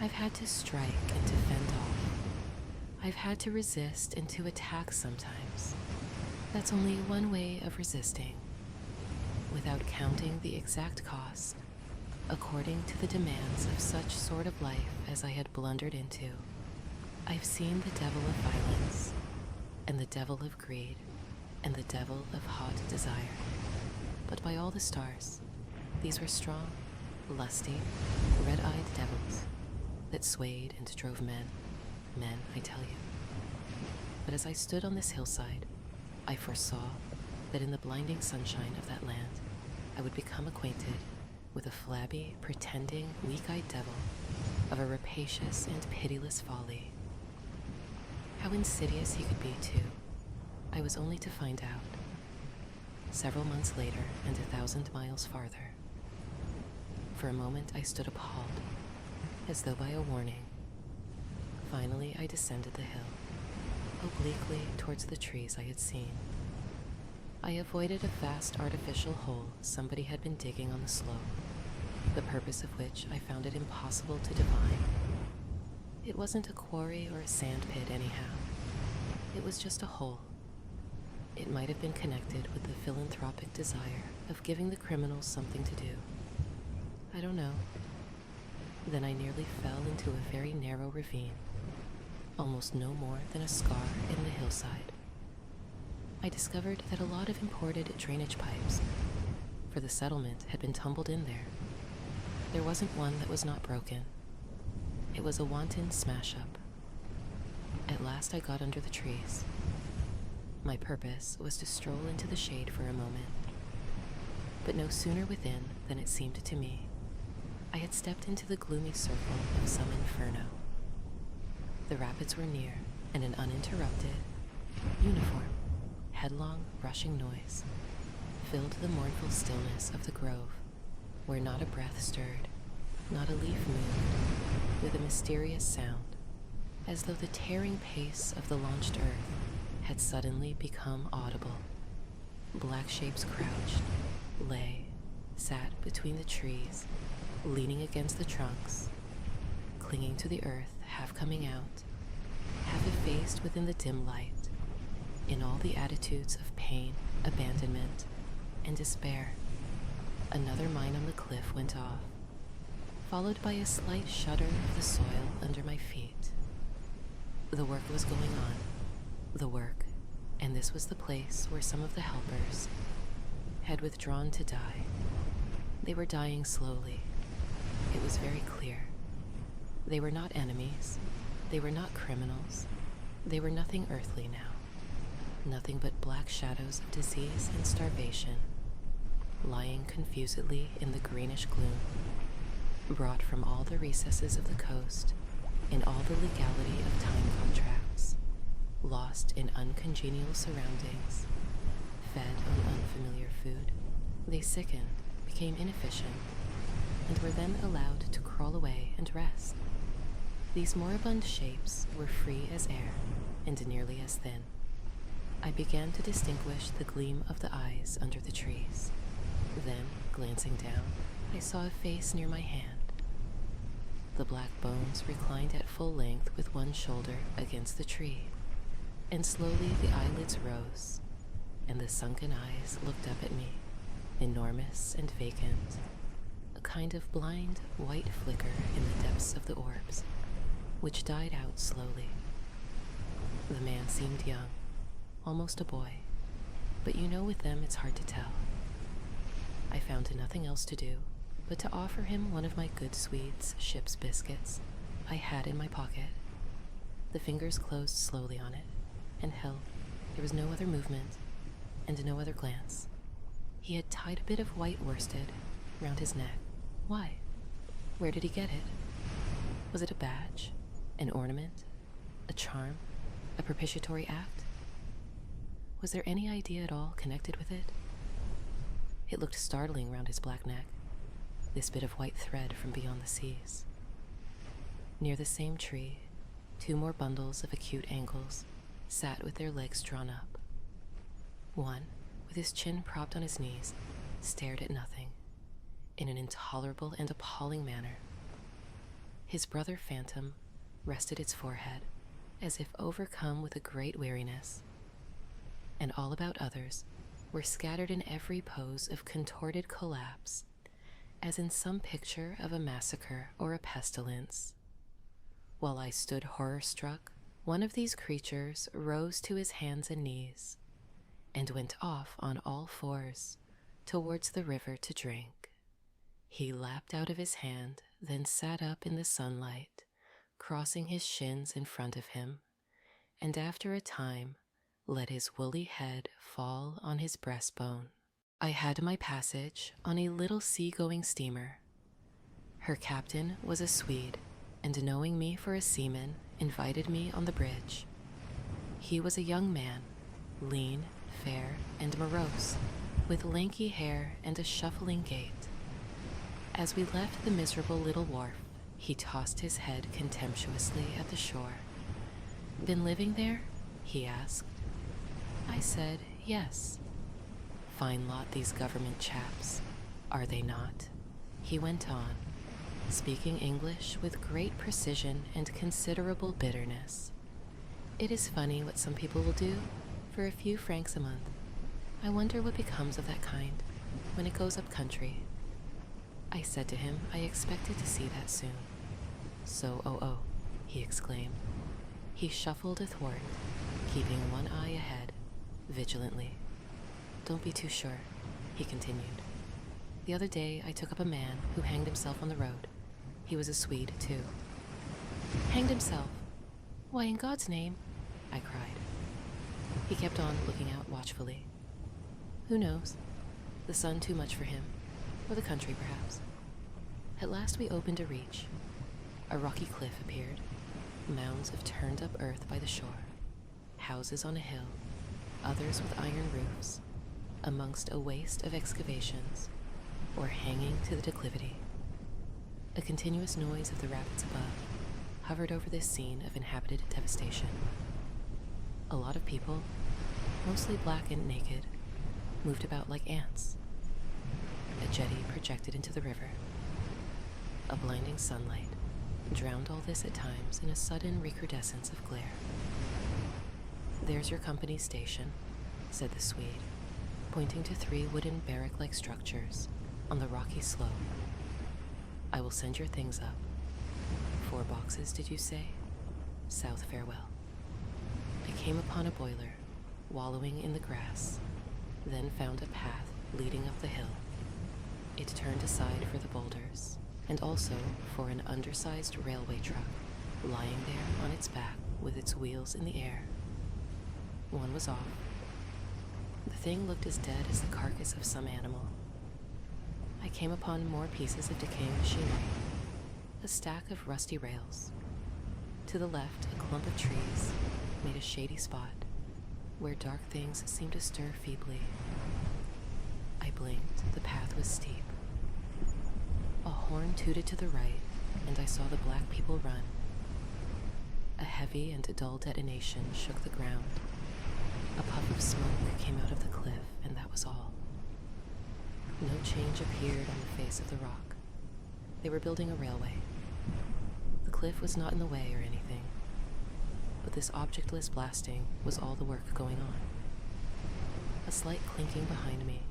I've had to strike and to fend off. I've had to resist and to attack sometimes. That's only one way of resisting, without counting the exact cost. according to the demands of such sort of life as I had blundered into. I've seen the devil of violence, and the devil of greed, and the devil of hot desire. But by all the stars, these were strong, lusty, red-eyed devils that swayed and drove men, I tell you. But as I stood on this hillside, I foresaw that in the blinding sunshine of that land, I would become acquainted with a flabby, pretending, weak-eyed devil of a rapacious and pitiless folly. How insidious he could be, too, I was only to find out several months later and 1,000 miles farther. For a moment I stood appalled, as though by a warning. Finally I descended the hill, obliquely towards the trees I had seen. I avoided a vast artificial hole somebody had been digging on the slope, the purpose of which I found it impossible to divine. It wasn't a quarry or a sand pit anyhow. It was just a hole. It might have been connected with the philanthropic desire of giving the criminals something to do. I don't know. Then I nearly fell into a very narrow ravine, almost no more than a scar in the hillside. I discovered that a lot of imported drainage pipes for the settlement had been tumbled in there. There wasn't one that was not broken. It was a wanton smash-up. At last I got under the trees. My purpose was to stroll into the shade for a moment. But no sooner within than it seemed to me I had stepped into the gloomy circle of some inferno. The rapids were near, and an uninterrupted, uniform, headlong, rushing noise filled the mournful stillness of the grove, where not a breath stirred, not a leaf moved, with a mysterious sound, as though the tearing pace of the launched earth had suddenly become audible. Black shapes crouched, lay, sat between the trees, leaning against the trunks, clinging to the earth, half coming out, half effaced within the dim light, in all the attitudes of pain, abandonment, and despair. Another mine on the cliff went off, followed by a slight shudder of the soil under my feet. The work was going on, the work, and this was the place where some of the helpers had withdrawn to die. They were dying slowly. It was very clear. They were not enemies. They were not criminals. They were nothing earthly now. Nothing but black shadows of disease and starvation, lying confusedly in the greenish gloom, brought from all the recesses of the coast, in all the legality of time contracts, lost in uncongenial surroundings, fed on unfamiliar food. They sickened, became inefficient, and were then allowed to crawl away and rest. These moribund shapes were free as air, and nearly as thin. I began to distinguish the gleam of the eyes under the trees. Then, glancing down, I saw a face near my hand. The black bones reclined at full length with one shoulder against the tree, and slowly the eyelids rose, and the sunken eyes looked up at me, enormous and vacant, a kind of blind white flicker in the depths of the orbs, which died out slowly. The man seemed young, almost a boy, but you know with them it's hard to tell. I found nothing else to do but to offer him one of my good Swedes ship's biscuits I had in my pocket. The fingers closed slowly on it, and held. There was no other movement, and no other glance. He had tied a bit of white worsted round his neck. Why? Where did he get it? Was it a badge? An ornament? A charm? A propitiatory act? Was there any idea at all connected with it? It looked startling round his black neck, this bit of white thread from beyond the seas. Near the same tree, two more bundles of acute angles sat with their legs drawn up. One, with his chin propped on his knees, stared at nothing, in an intolerable and appalling manner. His brother phantom rested its forehead, as if overcome with a great weariness, and all about others were scattered in every pose of contorted collapse as in some picture of a massacre or a pestilence. While I stood horror-struck, one of these creatures rose to his hands and knees and went off on all fours towards the river to drink. He lapped out of his hand, then sat up in the sunlight, crossing his shins in front of him, and after a time let his woolly head fall on his breastbone. I had my passage on a little sea-going steamer. Her captain was a Swede, and knowing me for a seaman, invited me on the bridge. He was a young man, lean, fair, and morose, with lanky hair and a shuffling gait. As we left the miserable little wharf, he tossed his head contemptuously at the shore. "Been living there?" he asked. I said, "Yes." "Fine lot, these government chaps, are they not?" he went on, speaking English with great precision and considerable bitterness. "It is funny what some people will do for a few francs a month. I wonder what becomes of that kind when it goes up country." I said to him I expected to see that soon. "So, he exclaimed. He shuffled athwart, keeping one eye ahead, vigilantly. "Don't be too sure," he continued. "The other day I took up a man who hanged himself on the road. He was a Swede, too." "Hanged himself? Why, in God's name?" I cried. He kept on looking out watchfully. "Who knows? The sun too much for him, or the country, perhaps." At last we opened a reach. A rocky cliff appeared, mounds of turned-up earth by the shore, houses on a hill, others with iron roofs, amongst a waste of excavations, or hanging to the declivity. A continuous noise of the rapids above hovered over this scene of inhabited devastation. A lot of people, mostly black and naked, moved about like ants. A jetty projected into the river. A blinding sunlight drowned all this at times in a sudden recrudescence of glare. "There's your company's station," said the Swede, pointing to 3 wooden barrack-like structures on the rocky slope. "I will send your things up. 4 boxes, did you say? South farewell." I came upon a boiler, wallowing in the grass, then found a path leading up the hill. It turned aside for the boulders, and also for an undersized railway truck lying there on its back with its wheels in the air. One was off. The thing looked as dead as the carcass of some animal. I came upon more pieces of decaying machinery, a stack of rusty rails. To the left, a clump of trees made a shady spot where dark things seemed to stir feebly. I blinked. The path was steep. A horn tooted to the right, and I saw the black people run. A heavy and dull detonation shook the ground. A puff of smoke came out of the cliff, and that was all. No change appeared on the face of the rock. They were building a railway. The cliff was not in the way or anything, but this objectless blasting was all the work going on. A slight clinking behind me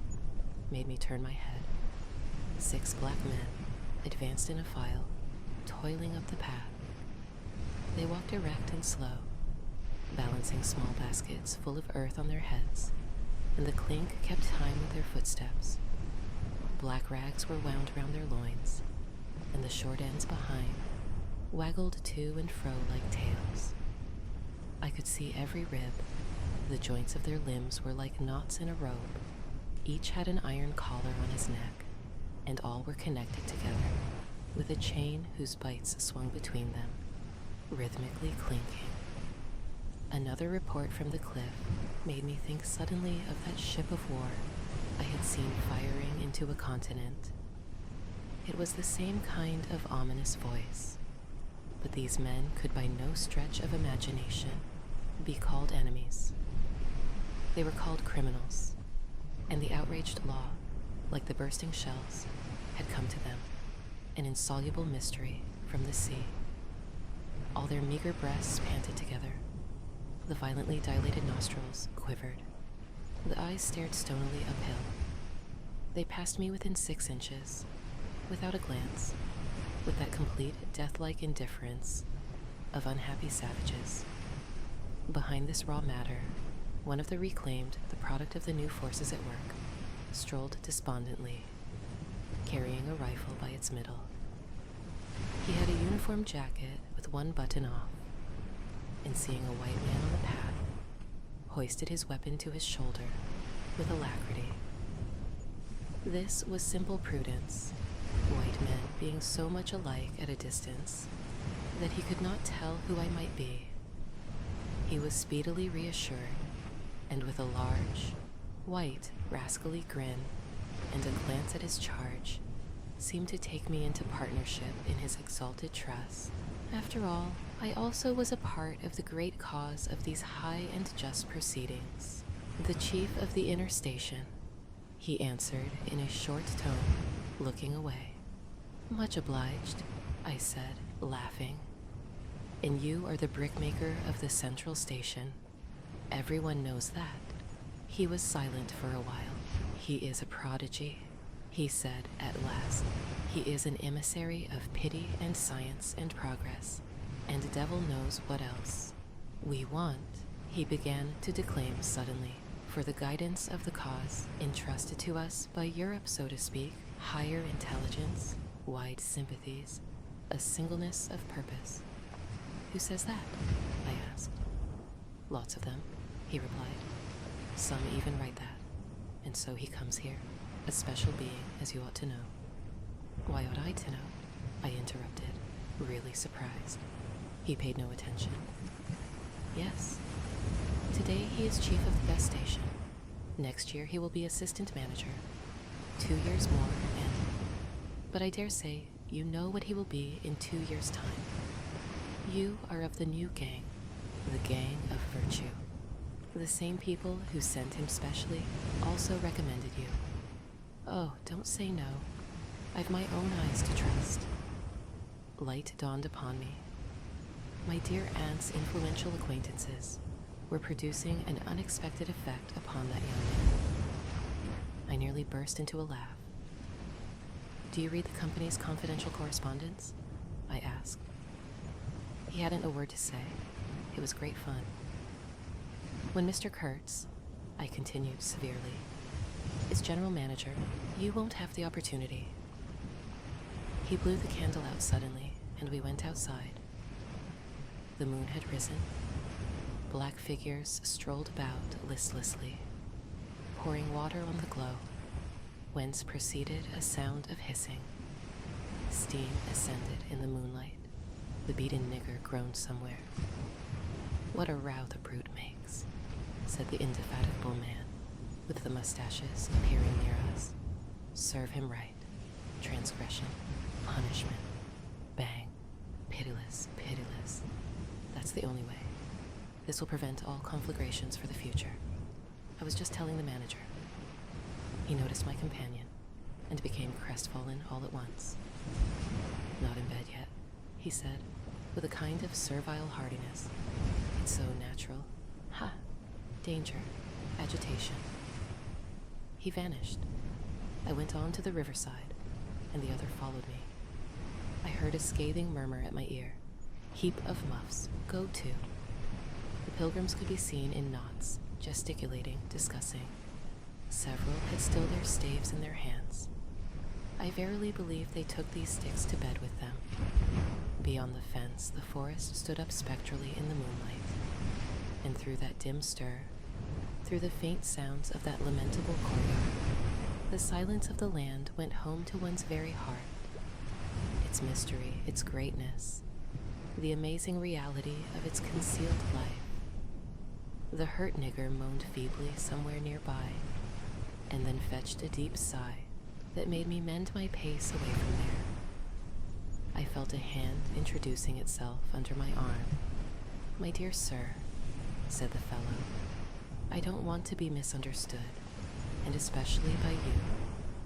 made me turn my head. 6 black men advanced in a file, toiling up the path. They walked erect and slow, balancing small baskets full of earth on their heads, and the clink kept time with their footsteps. Black rags were wound round their loins, and the short ends behind waggled to and fro like tails. I could see every rib. The joints of their limbs were like knots in a robe. Each had an iron collar on his neck, and all were connected together with a chain whose bites swung between them, rhythmically clinking. Another report from the cliff made me think suddenly of that ship of war I had seen firing into a continent. It was the same kind of ominous voice, but these men could by no stretch of imagination be called enemies. They were called criminals, and the outraged law, like the bursting shells, had come to them, an insoluble mystery from the sea. All their meager breasts panted together. The violently dilated nostrils quivered. The eyes stared stonily uphill. They passed me within 6 inches, without a glance, with that complete death-like indifference of unhappy savages. Behind this raw matter, one of the reclaimed, the product of the new forces at work, strolled despondently, carrying a rifle by its middle. He had a uniform jacket with one button off, and seeing a white man on the path, hoisted his weapon to his shoulder with alacrity. This was simple prudence, white men being so much alike at a distance that he could not tell who I might be. He was speedily reassured, and with a large, white, rascally grin and a glance at his charge, seemed to take me into partnership in his exalted trust. After all, I also was a part of the great cause of these high and just proceedings. The chief of the inner station, he answered in a short tone, looking away. Much obliged, I said, laughing. And you are the brickmaker of the central station. Everyone knows that. He was silent for a while. He is a prodigy, he said at last. He is an emissary of pity and science and progress, and devil knows what else. We want, he began to declaim suddenly, for the guidance of the cause entrusted to us by Europe, so to speak, higher intelligence, wide sympathies, a singleness of purpose. Who says that? I asked. Lots of them, he replied. Some even write that. And so he comes here, a special being, as you ought to know. Why ought I to know? I interrupted, really surprised. He paid no attention. Yes. Today he is chief of the best station. Next year he will be assistant manager. 2 years more and... But I dare say you know what he will be in 2 years' time. You are of the new gang, the gang of virtue. The same people who sent him specially also recommended you. Oh, don't say no. I've my own eyes to trust. Light dawned upon me. My dear aunt's influential acquaintances were producing an unexpected effect upon that young man. I nearly burst into a laugh. Do you read the company's confidential correspondence? I asked. He hadn't a word to say. It was great fun. When Mr. Kurtz, I continued severely, is general manager, you won't have the opportunity. He blew the candle out suddenly, and we went outside. The moon had risen. Black figures strolled about listlessly, pouring water on the glow, whence proceeded a sound of hissing. Steam ascended in the moonlight. The beaten nigger groaned somewhere. What a row the brute makes, said the indefatigable man, with the mustaches appearing near us. Serve him right. Transgression, punishment, bang, pitiless, pitiless. That's the only way. This will prevent all conflagrations for the future. I was just telling the manager. He noticed my companion and became crestfallen all at once. Not in bed yet, he said, with a kind of servile heartiness. It's so natural. Ha! Danger. Agitation. He vanished. I went on to the riverside, and the other followed me. I heard a scathing murmur at my ear. Heap of muffs. Go to. The pilgrims could be seen in knots, gesticulating, discussing. Several had still their staves in their hands. I verily believe they took these sticks to bed with them. Beyond the fence, the forest stood up spectrally in the moonlight, and through that dim stir, through the faint sounds of that lamentable courtyard, the silence of the land went home to one's very heart. Its mystery, its greatness, the amazing reality of its concealed life. The hurt nigger moaned feebly somewhere nearby, and then fetched a deep sigh that made me mend my pace away from there. I felt a hand introducing itself under my arm. My dear sir, said the fellow, I don't want to be misunderstood, and especially by you,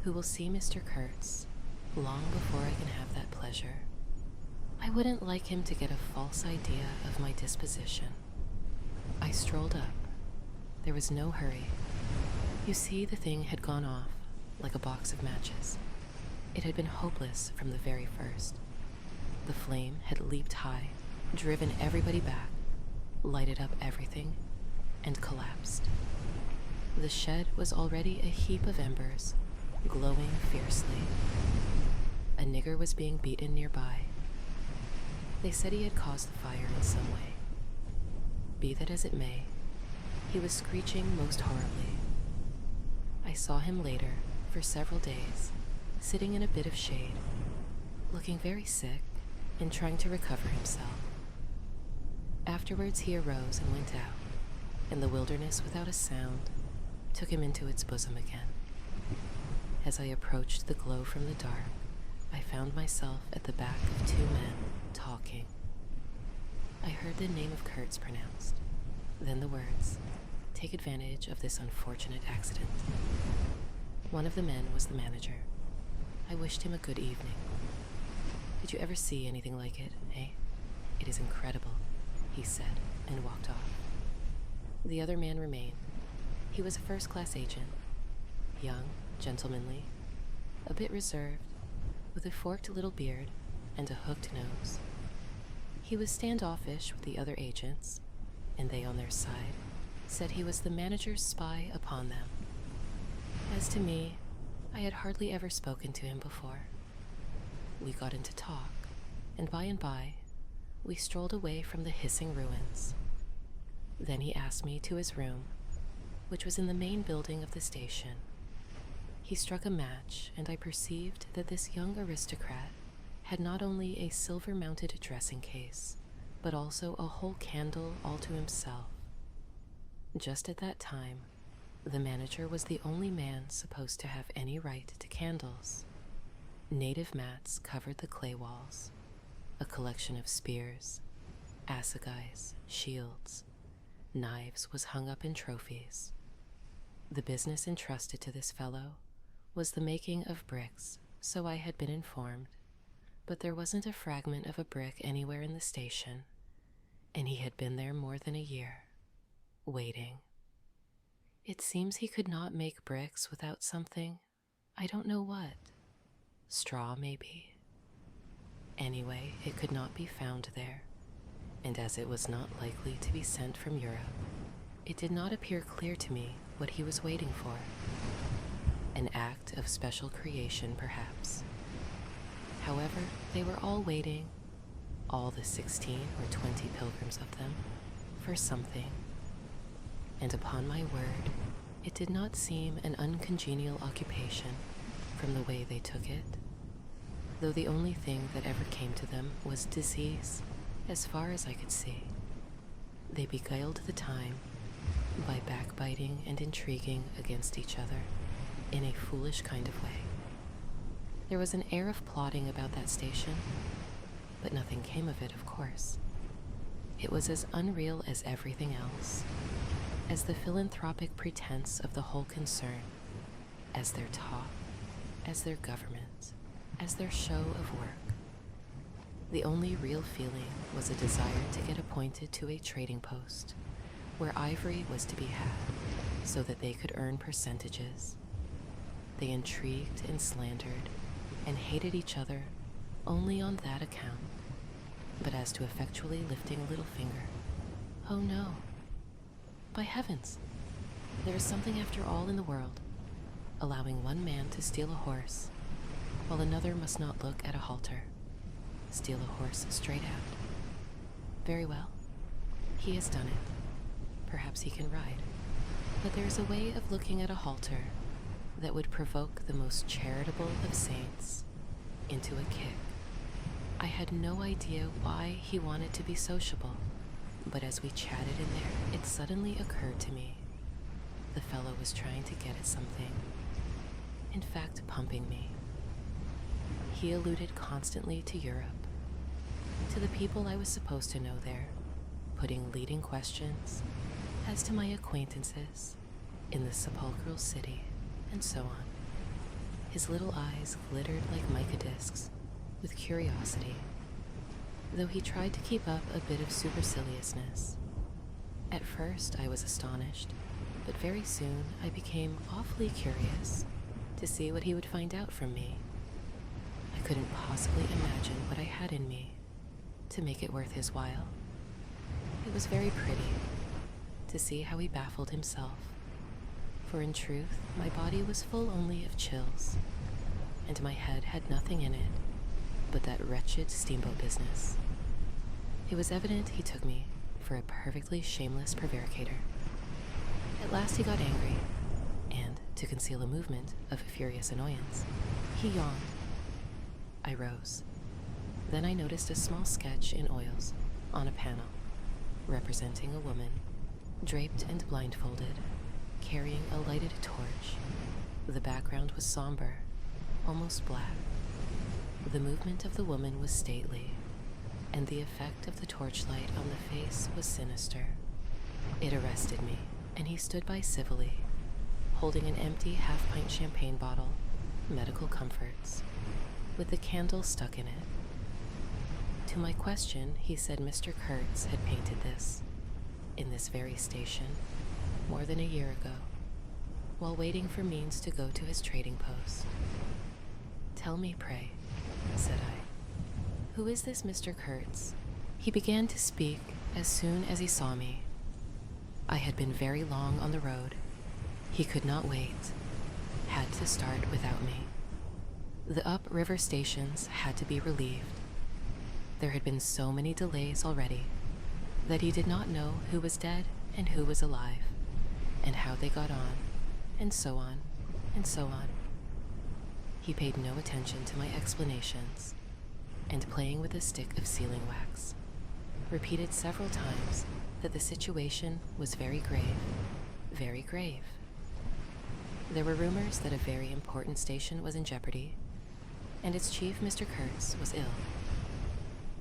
who will see Mr. Kurtz long before I can have that pleasure. I wouldn't like him to get a false idea of my disposition. I strolled up. There was no hurry. You see, the thing had gone off like a box of matches. It had been hopeless from the very first. The flame had leaped high, driven everybody back, lighted up everything, and collapsed. The shed was already a heap of embers, glowing fiercely. A nigger was being beaten nearby. They said he had caused the fire in some way. Be that as it may, he was screeching most horribly. I saw him later, for several days, sitting in a bit of shade, looking very sick and trying to recover himself. Afterwards he arose and went out, and the wilderness without a sound took him into its bosom again. As I approached the glow from the dark, I found myself at the back of two men talking. I heard the name of Kurtz pronounced, then the words, "Take advantage of this unfortunate accident." One of the men was the manager. I wished him a good evening. "Did you ever see anything like it, eh? It is incredible," he said, and walked off. The other man remained. He was a first-class agent, young, gentlemanly, a bit reserved, with a forked little beard and a hooked nose. He was standoffish with the other agents, and they on their side said he was the manager's spy upon them. As to me, I had hardly ever spoken to him before. We got into talk, and by, we strolled away from the hissing ruins. Then he asked me to his room, which was in the main building of the station. He struck a match, and I perceived that this young aristocrat had not only a silver-mounted dressing case, but also a whole candle all to himself. Just at that time, the manager was the only man supposed to have any right to candles. Native mats covered the clay walls, a collection of spears, assegais, shields, knives was hung up in trophies. The business entrusted to this fellow was the making of bricks, so I had been informed, but there wasn't a fragment of a brick anywhere in the station, and he had been there more than a year, waiting. It seems he could not make bricks without something, I don't know what. Straw, maybe. Anyway, it could not be found there, and as it was not likely to be sent from Europe, it did not appear clear to me what he was waiting for. An act of special creation, perhaps. However, they were all waiting, all the 16 or 20 pilgrims of them, for something. And upon my word, it did not seem an uncongenial occupation from the way they took it, though the only thing that ever came to them was disease, as far as I could see. They beguiled the time by backbiting and intriguing against each other in a foolish kind of way. There was an air of plotting about that station, but nothing came of it, of course. It was as unreal as everything else, as the philanthropic pretense of the whole concern, as their talk, as their government, as their show of work. The only real feeling was a desire to get appointed to a trading post, where ivory was to be had, so that they could earn percentages. They intrigued and slandered, and hated each other only on that account. But as to effectually lifting a little finger, oh no. By heavens, there is something after all in the world, allowing one man to steal a horse, while another must not look at a halter. Steal a horse straight out. Very well, he has done it. Perhaps he can ride. But there is a way of looking at a halter that would provoke the most charitable of saints into a kick. I had no idea why he wanted to be sociable, but as we chatted in there, it suddenly occurred to me. The fellow was trying to get at something. In fact, pumping me. He alluded constantly to Europe, to the people I was supposed to know there, putting leading questions as to my acquaintances in the sepulchral city, and so on. His little eyes glittered like mica discs with curiosity, though he tried to keep up a bit of superciliousness. At first I was astonished, but very soon I became awfully curious to see what he would find out from me. I couldn't possibly imagine what I had in me to make it worth his while. It was very pretty to see how he baffled himself, for in truth, my body was full only of chills, and my head had nothing in it but that wretched steamboat business. It was evident he took me for a perfectly shameless prevaricator. At last he got angry, and, to conceal a movement of furious annoyance, he yawned. I rose. Then I noticed a small sketch in oils on a panel, representing a woman, draped and blindfolded, carrying a lighted torch. The background was somber, almost black. The movement of the woman was stately, and the effect of the torchlight on the face was sinister. It arrested me, and he stood by civilly, holding an empty half-pint champagne bottle, medical comforts, with the candle stuck in it. To my question, he said Mr. Kurtz had painted this, in this very station, more than a year ago, while waiting for means to go to his trading post. "Tell me, pray," said I, "who is this Mr. Kurtz?" He began to speak as soon as he saw me. I had been very long on the road. He could not wait, had to start without me. The upriver stations had to be relieved. There had been so many delays already that he did not know who was dead and who was alive, and how they got on, and so on, and so on. He paid no attention to my explanations, and playing with a stick of sealing wax, repeated several times that the situation was very grave, very grave. There were rumors that a very important station was in jeopardy, and its chief, Mr. Kurtz, was ill.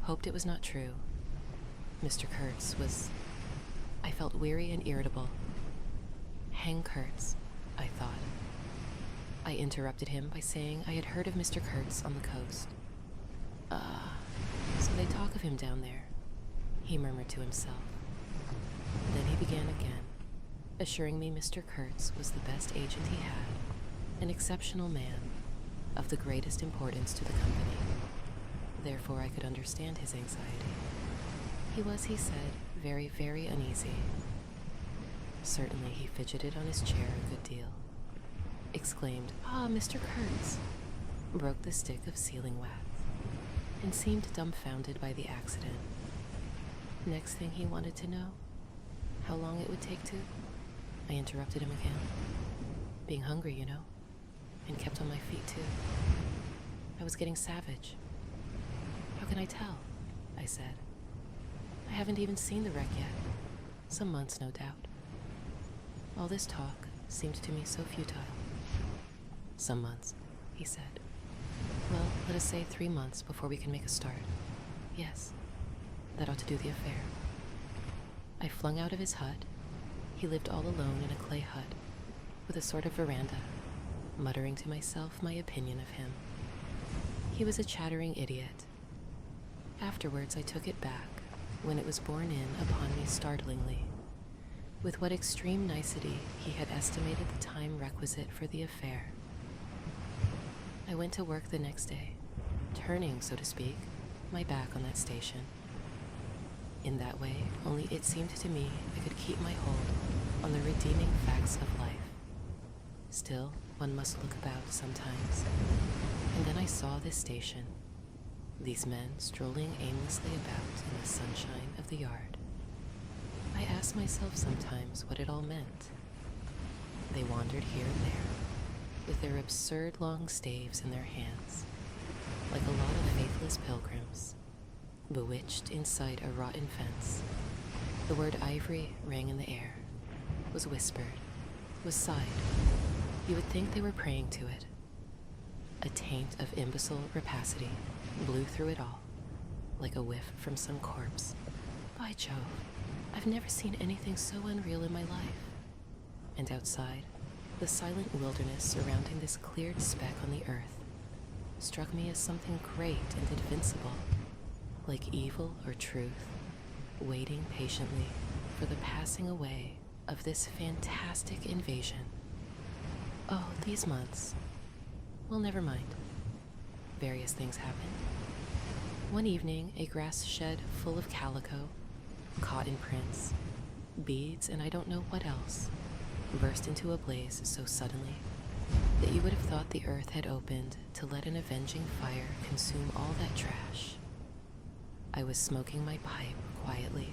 Hoped it was not true. Mr. Kurtz was... I felt weary and irritable. Hang Kurtz, I thought. I interrupted him by saying I had heard of Mr. Kurtz on the coast. So they talk of him down there, he murmured to himself. Then he began again, assuring me Mr. Kurtz was the best agent he had, an exceptional man, of the greatest importance to the company. Therefore I could understand his anxiety. He was, he said, very, very uneasy. Certainly he fidgeted on his chair a good deal. Exclaimed, "Ah, Mr. Kurtz," broke the stick of sealing wax, and seemed dumbfounded by the accident. Next thing he wanted to know, how long it would take to... I interrupted him again. Being hungry, you know, and kept on my feet too. I was getting savage. "How can I tell?" I said. "I haven't even seen the wreck yet. Some months, no doubt." All this talk seemed to me so futile. "Some months," he said. "Well, let us say 3 months before we can make a start. Yes, that ought to do the affair." I flung out of his hut. He lived all alone in a clay hut, with a sort of veranda, muttering to myself my opinion of him. He was a chattering idiot. Afterwards I took it back, when it was borne in upon me startlingly, with what extreme nicety he had estimated the time requisite for the affair. I went to work the next day, turning, so to speak, my back on that station. In that way, only it seemed to me I could keep my hold on the redeeming facts of life. Still, one must look about sometimes. And then I saw this station, these men strolling aimlessly about in the sunshine of the yard. I asked myself sometimes what it all meant. They wandered here and there, with their absurd long staves in their hands, like a lot of faithless pilgrims, bewitched inside a rotten fence. The word ivory rang in the air, was whispered, was sighed. You would think they were praying to it. A taint of imbecile rapacity blew through it all, like a whiff from some corpse. By Jove, I've never seen anything so unreal in my life. And outside, the silent wilderness surrounding this cleared speck on the earth struck me as something great and invincible, like evil or truth, waiting patiently for the passing away of this fantastic invasion. Oh, these months. Well, never mind. various things happened. One evening, a grass shed full of calico, cotton prints, beads, and I don't know what else, burst into a blaze so suddenly that you would have thought the earth had opened to let an avenging fire consume all that trash. I was smoking my pipe quietly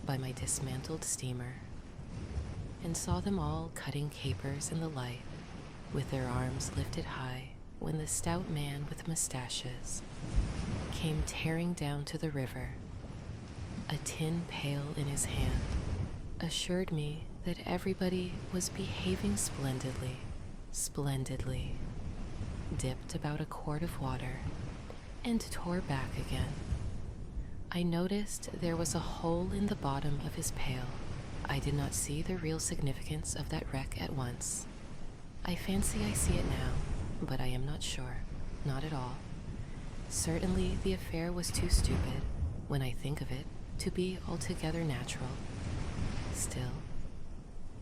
by my dismantled steamer and saw them all cutting capers in the light with their arms lifted high when the stout man with mustaches came tearing down to the river, a tin pail in his hand, assured me that everybody was behaving splendidly, dipped about a quart of water, and tore back again. I noticed there was a hole in the bottom of his pail. I did not see the real significance of that wreck at once. I fancy I see it now, but I am not sure. Not at all. Certainly the affair was too stupid, when I think of it, to be altogether natural. Still,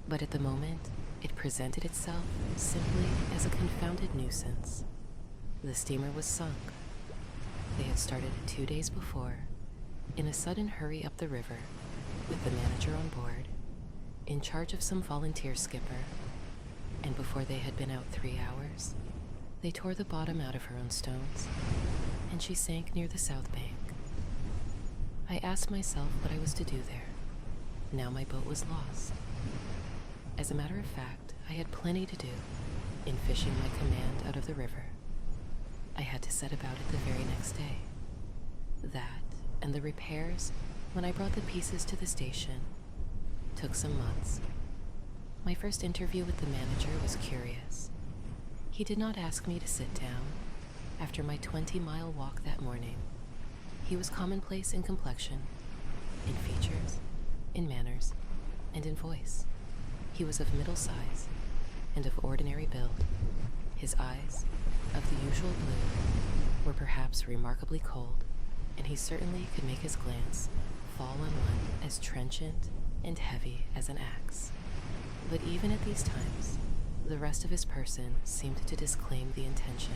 but at the moment, it presented itself simply as a confounded nuisance. The steamer was sunk. They had started 2 days before, in a sudden hurry up the river, with the manager on board, in charge of some volunteer skipper, and before they had been out 3 hours, they tore the bottom out of her own stones, and she sank near the south bank. I asked myself what I was to do there. Now my boat was lost. As a matter of fact, I had plenty to do in fishing my command out of the river. I had to set about it the very next day. That and the repairs, when I brought the pieces to the station, took some months. My first interview with the manager was curious. He did not ask me to sit down. After my 20-mile walk that morning, he was commonplace in complexion, in features, in manners, and in voice. He was of middle size and of ordinary build. His eyes, of the usual blue, were perhaps remarkably cold, and he certainly could make his glance fall on one as trenchant and heavy as an axe. But even at these times, the rest of his person seemed to disclaim the intention.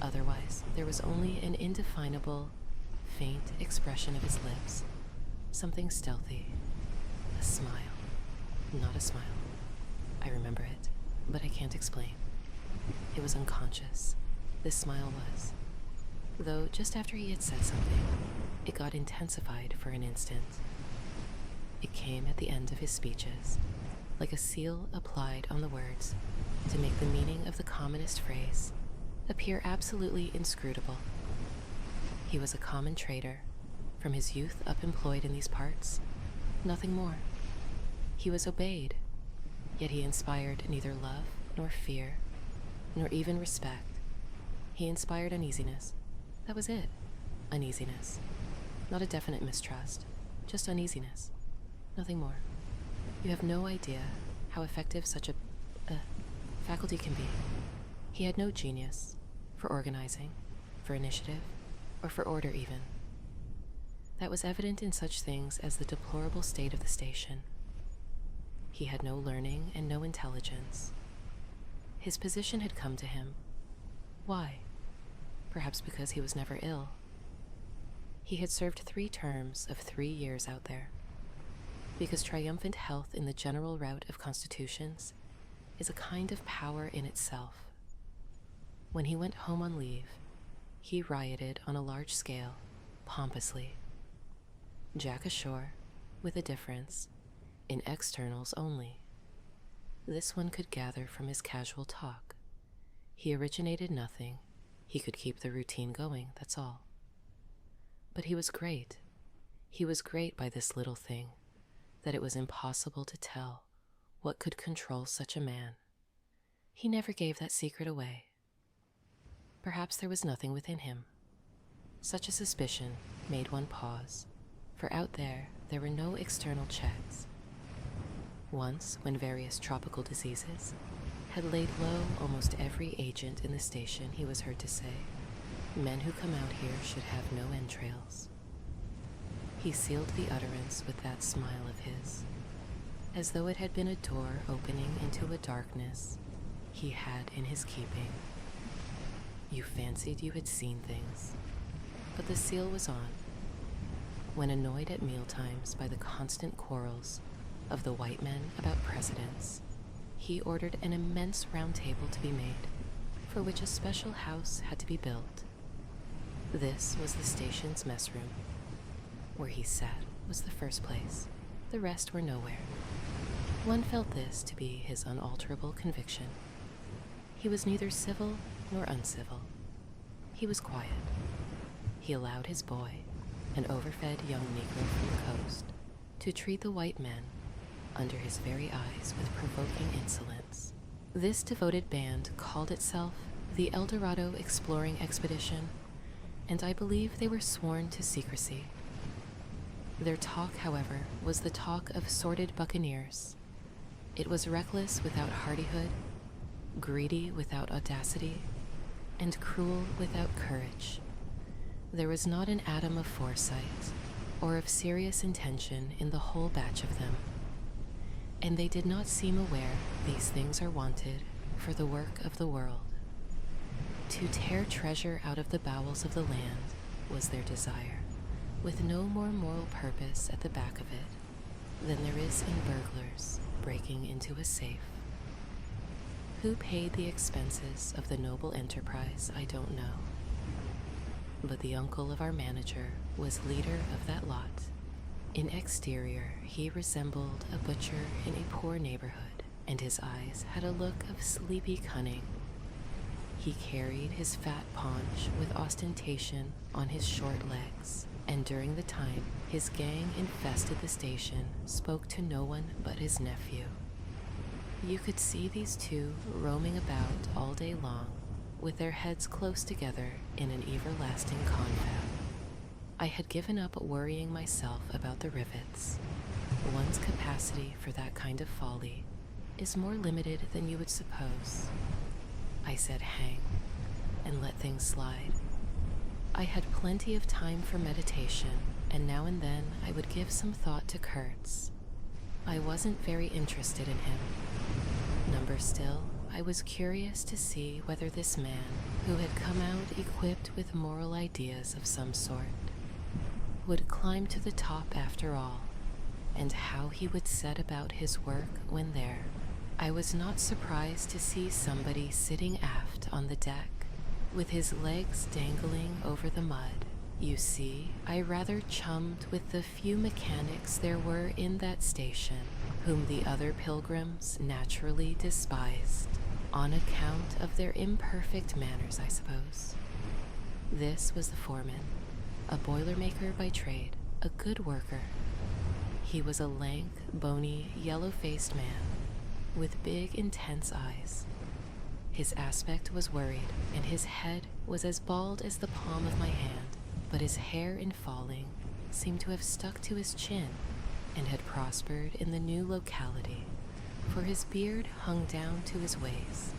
Otherwise, there was only an indefinable, faint expression of his lips, something stealthy, a smile. Not a smile. I remember it, but I can't explain. It was unconscious. This smile was. Though just after he had said something, it got intensified for an instant. It came at the end of his speeches, like a seal applied on the words, to make the meaning of the commonest phrase appear absolutely inscrutable. He was a common trader, from his youth up employed in these parts, nothing more. He was obeyed, yet he inspired neither love nor fear, nor even respect. He inspired uneasiness. That was it. Uneasiness. Not a definite mistrust, just uneasiness. Nothing more. You have no idea how effective such a faculty can be. He had no genius for organizing, for initiative, or for order even. That was evident in such things as the deplorable state of the station. He had no learning and no intelligence. His position had come to him. Why? Perhaps because he was never ill. He had served 3 terms of 3 years out there. Because triumphant health in the general rout of constitutions is a kind of power in itself. When he went home on leave, he rioted on a large scale, pompously. Jack ashore, with a difference, in externals only. This one could gather from his casual talk. He originated nothing. He could keep the routine going, that's all. But he was great. He was great by this little thing, that it was impossible to tell what could control such a man. He never gave that secret away. Perhaps there was nothing within him. Such a suspicion made one pause, for out there were no external checks. Once, when various tropical diseases had laid low almost every agent in the station, he was heard to say, "Men who come out here should have no entrails." He sealed the utterance with that smile of his, as though it had been a door opening into a darkness he had in his keeping. You fancied you had seen things, but the seal was on. When annoyed at mealtimes by the constant quarrels of the white men about precedence, he ordered an immense round table to be made, for which a special house had to be built. This was the station's mess room. Where he sat was the first place. The rest were nowhere. One felt this to be his unalterable conviction. He was neither civil nor uncivil. He was quiet. He allowed his boy, an overfed young Negro from the coast, to treat the white men under his very eyes with provoking insolence. This devoted band called itself the El Dorado Exploring Expedition, and I believe they were sworn to secrecy. Their talk, however, was the talk of sordid buccaneers. It was reckless without hardihood, greedy without audacity, and cruel without courage. There was not an atom of foresight or of serious intention in the whole batch of them, and they did not seem aware these things are wanted for the work of the world. To tear treasure out of the bowels of the land was their desire, with no more moral purpose at the back of it than there is in burglars breaking into a safe. Who paid the expenses of the noble enterprise, I don't know. But the uncle of our manager was leader of that lot. In exterior, he resembled a butcher in a poor neighborhood, and his eyes had a look of sleepy cunning. He carried his fat paunch with ostentation on his short legs, and during the time his gang infested the station, spoke to no one but his nephew. You could see these two roaming about all day long, with their heads close together in an everlasting confab. I had given up worrying myself about the rivets. One's capacity for that kind of folly is more limited than you would suppose. I said hang, and let things slide. I had plenty of time for meditation, and now and then I would give some thought to Kurtz. I wasn't very interested in him. Number still, I was curious to see whether this man, who had come out equipped with moral ideas of some sort, would climb to the top after all, and how he would set about his work when there. I was not surprised to see somebody sitting aft on the deck, with his legs dangling over the mud. You see, I rather chummed with the few mechanics there were in that station, whom the other pilgrims naturally despised, on account of their imperfect manners, I suppose. This was the foreman, a boilermaker by trade, a good worker. He was a lank, bony, yellow-faced man, with big, intense eyes. His aspect was worried, and his head was as bald as the palm of my hand, but his hair in falling seemed to have stuck to his chin and had prospered in the new locality, for his beard hung down to his waist.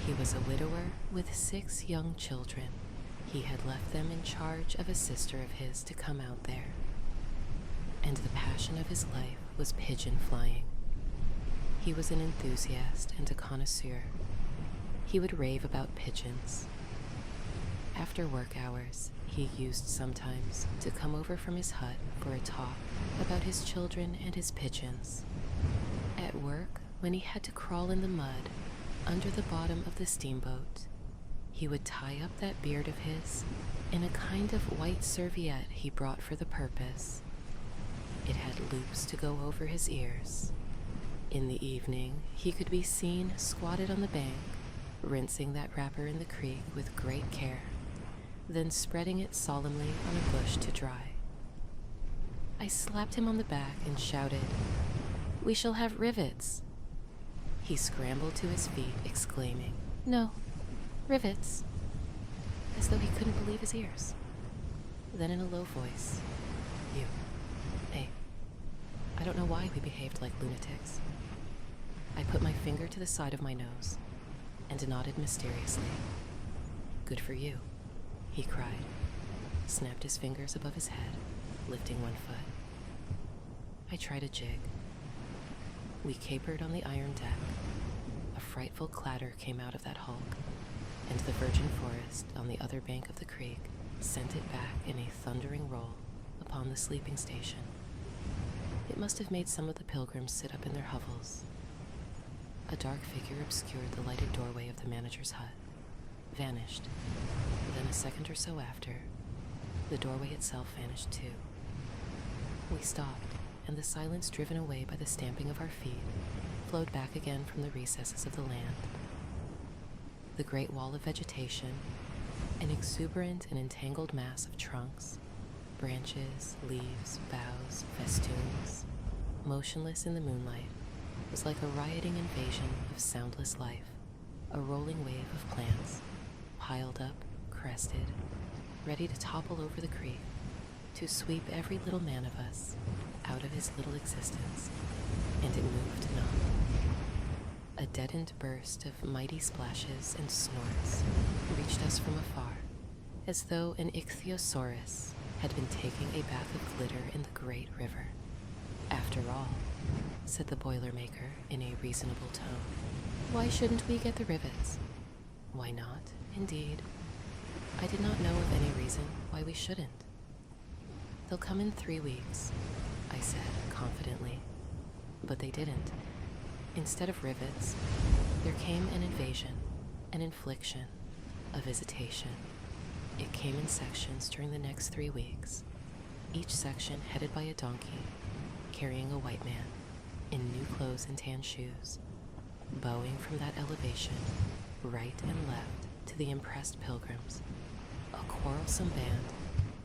He was a widower with 6 young children. He had left them in charge of a sister of his to come out there, and the passion of his life was pigeon flying. He was an enthusiast and a connoisseur. He would rave about pigeons. After work hours, he used sometimes to come over from his hut for a talk about his children and his pigeons. At work, when he had to crawl in the mud under the bottom of the steamboat, he would tie up that beard of his in a kind of white serviette he brought for the purpose. It had loops to go over his ears. In the evening, he could be seen squatted on the bank, rinsing that wrapper in the creek with great care, then spreading it solemnly on a bush to dry. I slapped him on the back and shouted, "We shall have rivets." He scrambled to his feet, exclaiming, "No, rivets," as though he couldn't believe his ears. Then in a low voice, "You, hey, I don't know why we behaved like lunatics." I put my finger to the side of my nose and nodded mysteriously. "Good for you," he cried, snapped his fingers above his head, lifting one foot. I tried a jig. We capered on the iron deck. A frightful clatter came out of that hulk. and the virgin forest on the other bank of the creek sent it back in a thundering roll upon the sleeping station. It must have made some of the pilgrims sit up in their hovels. A dark figure obscured the lighted doorway of the manager's hut, vanished. Then a second or so after, the doorway itself vanished too. We stopped, and the silence driven away by the stamping of our feet flowed back again from the recesses of the land. The great wall of vegetation, an exuberant and entangled mass of trunks, branches, leaves, boughs, festoons, motionless in the moonlight, was like a rioting invasion of soundless life, a rolling wave of plants, piled up, crested, ready to topple over the creek, to sweep every little man of us out of his little existence, and it moved not. A deadened burst of mighty splashes and snorts reached us from afar, as though an ichthyosaurus had been taking a bath of glitter in the great river. After all, said the Boilermaker in a reasonable tone, why shouldn't we get the rivets? Why not, indeed? I did not know of any reason why we shouldn't. They'll come in 3 weeks, I said confidently, but they didn't. Instead of rivets, there came an invasion, an infliction, a visitation. It came in sections during the next 3 weeks, each section headed by a donkey, carrying a white man, in new clothes and tan shoes, bowing from that elevation, right and left, to the impressed pilgrims. A quarrelsome band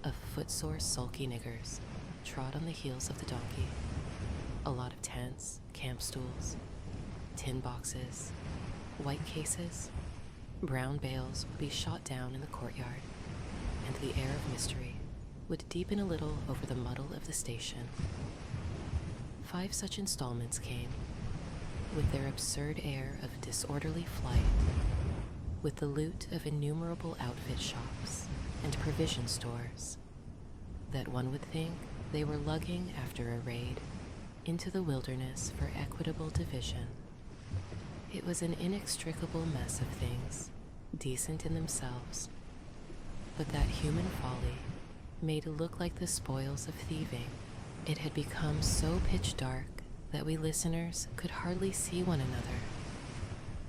of footsore, sulky niggers trod on the heels of the donkey. A lot of tents, camp stools, tin boxes, white cases, brown bales would be shot down in the courtyard, and the air of mystery would deepen a little over the muddle of the station. 5 such installments came, with their absurd air of disorderly flight, with the loot of innumerable outfit shops and provision stores, that one would think they were lugging after a raid into the wilderness for equitable division. It was an inextricable mess of things, decent in themselves, but that human folly made look like the spoils of thieving. It had become so pitch dark that we listeners could hardly see one another.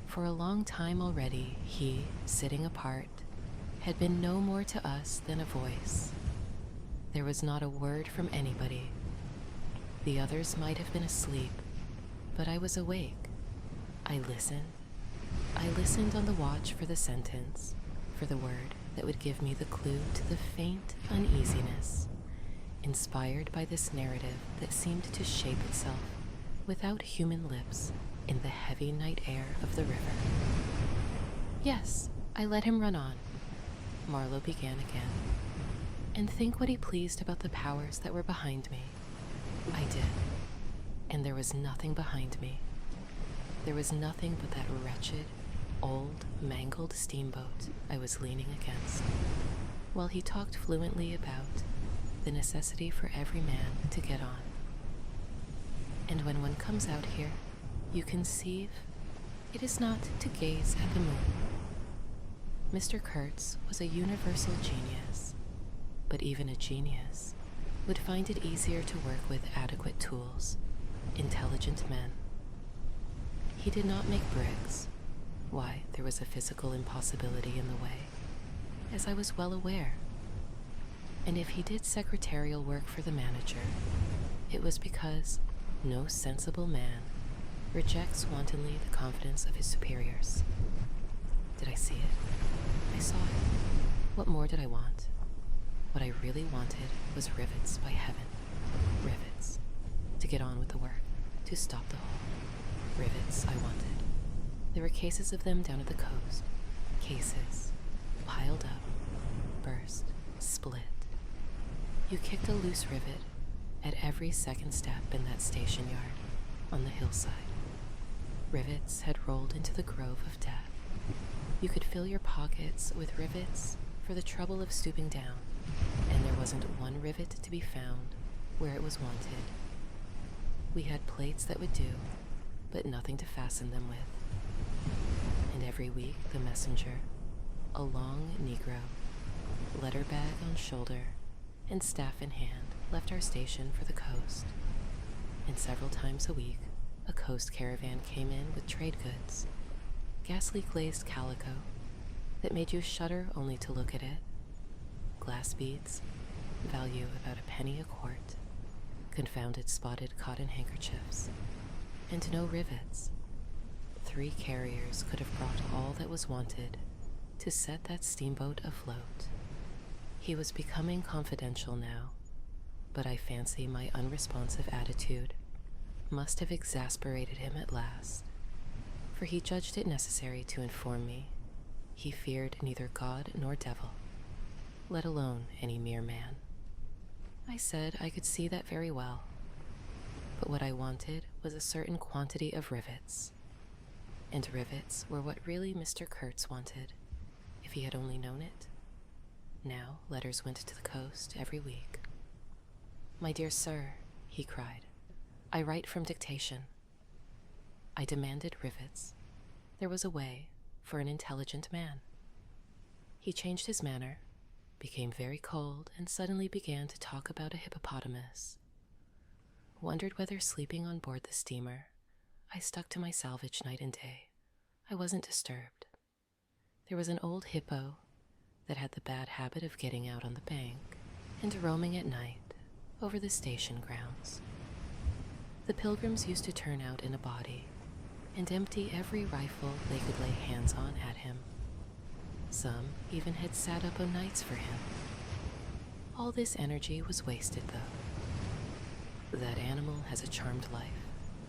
For a long time already, he, sitting apart, had been no more to us than a voice. There was not a word from anybody. The others might have been asleep, but I was awake. I listened. I listened on the watch for the sentence, for the word that would give me the clue to the faint uneasiness, inspired by this narrative that seemed to shape itself without human lips in the heavy night air of the river. Yes, I let him run on. Marlowe began again, and think what he pleased about the powers that were behind me. I did, and there was nothing behind me. There was nothing but that wretched, old, mangled steamboat I was leaning against, while he talked fluently about the necessity for every man to get on. And when one comes out here, you conceive it is not to gaze at the moon. Mr. Kurtz was a universal genius, but even a genius would find it easier to work with adequate tools, intelligent men. He did not make bricks. Why, there was a physical impossibility in the way, as I was well aware. And if he did secretarial work for the manager, it was because no sensible man rejects wantonly the confidence of his superiors. Did I see it? I saw it. What more did I want? What I really wanted was rivets, by heaven. Rivets. To get on with the work, to stop the hole. Rivets I wanted. There were cases of them down at the coast. Cases. Piled up. Burst. Split. You kicked a loose rivet at every second step in that station yard on the hillside. Rivets had rolled into the grove of death. You could fill your pockets with rivets for the trouble of stooping down, and there wasn't one rivet to be found where it was wanted. We had plates that would do, but nothing to fasten them with. And every week the messenger, a long Negro, letter bag on shoulder, and staff in hand, left our station for the coast. And several times a week, a coast caravan came in with trade goods, ghastly glazed calico that made you shudder only to look at it, glass beads, value about a penny a quart, confounded spotted cotton handkerchiefs, and no rivets. 3 carriers could have brought all that was wanted to set that steamboat afloat. He was becoming confidential now, but I fancy my unresponsive attitude must have exasperated him at last, for he judged it necessary to inform me he feared neither God nor devil, let alone any mere man. I said I could see that very well, but what I wanted was a certain quantity of rivets, and rivets were what really Mr. Kurtz wanted, if he had only known it. Now letters went to the coast every week. "My dear sir," he cried, "I write from dictation." I demanded rivets. There was a way for an intelligent man. He changed his manner, became very cold, and suddenly began to talk about a hippopotamus. Wondered whether sleeping on board the steamer, I stuck to my salvage night and day. I wasn't disturbed. There was an old hippo that had the bad habit of getting out on the bank and roaming at night over the station grounds. The pilgrims used to turn out in a body and empty every rifle they could lay hands on at him. Some even had sat up o' nights for him. All this energy was wasted, though. "That animal has a charmed life,"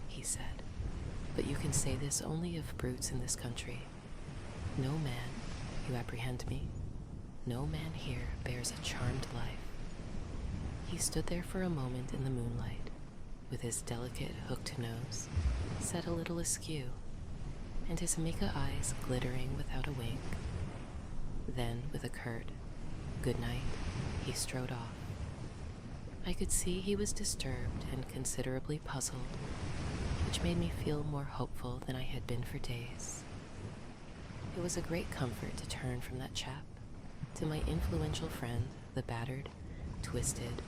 he said, "but you can say this only of brutes in this country. No man, you apprehend me, no man here bears a charmed life." He stood there for a moment in the moonlight, with his delicate hooked nose set a little askew, and his mica eyes glittering without a wink. Then, with a curt "good night," he strode off. I could see he was disturbed and considerably puzzled, which made me feel more hopeful than I had been for days. It was a great comfort to turn from that chap to my influential friend, the battered, twisted,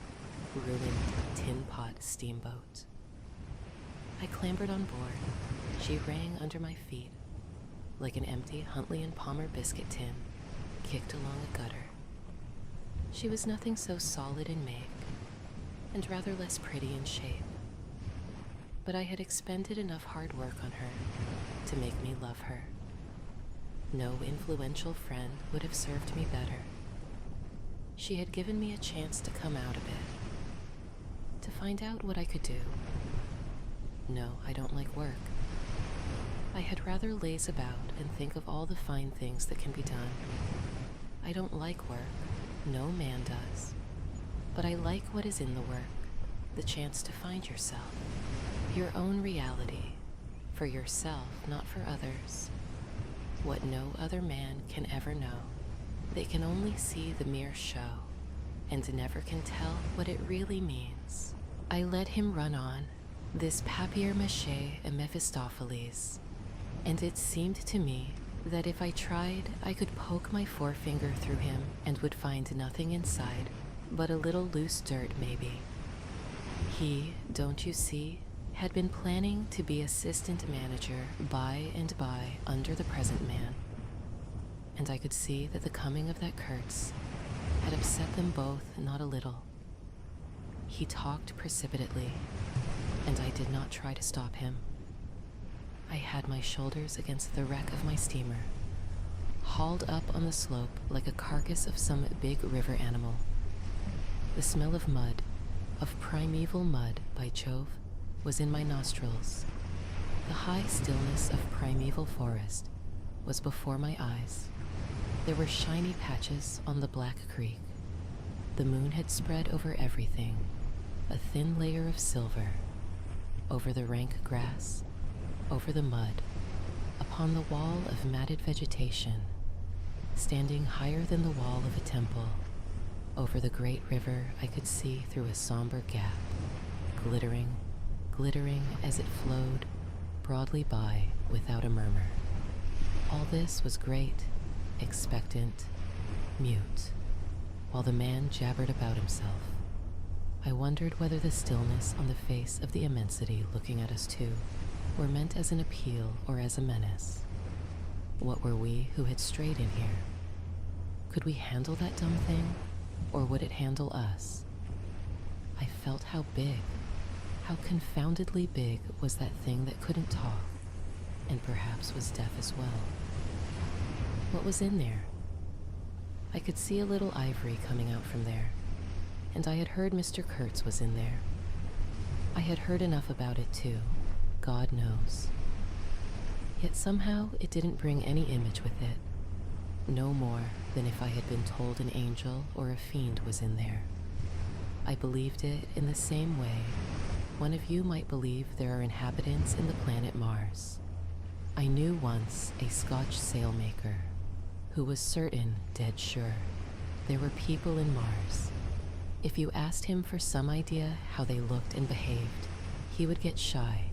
ruined tin pot steamboat. I clambered on board. She rang under my feet like an empty Huntley and Palmer biscuit tin kicked along a gutter. She was nothing so solid in make, and rather less pretty in shape, but I had expended enough hard work on her to make me love her. No influential friend would have served me better. She had given me a chance to come out a bit, to find out what I could do. No, I don't like work. I had rather laze about and think of all the fine things that can be done. I don't like work. No man does. But I like what is in the work, the chance to find yourself, your own reality, for yourself, not for others. What no other man can ever know. They can only see the mere show, and never can tell what it really means. I let him run on, this papier-mâché and Mephistopheles, and it seemed to me that if I tried, I could poke my forefinger through him and would find nothing inside but a little loose dirt, maybe. He, don't you see, had been planning to be assistant manager by and by under the present man, and I could see that the coming of that Kurtz had upset them both not a little. He talked precipitately, and I did not try to stop him. I had my shoulders against the wreck of my steamer, hauled up on the slope like a carcass of some big river animal. The smell of mud, of primeval mud, by Jove, was in my nostrils. The high stillness of primeval forest was before my eyes. There were shiny patches on the black creek. The moon had spread over everything, a thin layer of silver, over the rank grass, over the mud, upon the wall of matted vegetation, standing higher than the wall of a temple. Over the great river I could see through a somber gap, glittering, glittering as it flowed broadly by without a murmur. All this was great, expectant, mute, while the man jabbered about himself. I wondered whether the stillness on the face of the immensity looking at us too were meant as an appeal or as a menace. What were we who had strayed in here? Could we handle that dumb thing, or would it handle us? I felt how big, how confoundedly big was that thing that couldn't talk, and perhaps was deaf as well. What was in there? I could see a little ivory coming out from there, and I had heard Mr. Kurtz was in there. I had heard enough about it too, God knows. Yet somehow it didn't bring any image with it, no more than if I had been told an angel or a fiend was in there. I believed it in the same way one of you might believe there are inhabitants in the planet Mars. I knew once a Scotch sailmaker who was certain, dead sure, there were people in Mars. If you asked him for some idea how they looked and behaved, he would get shy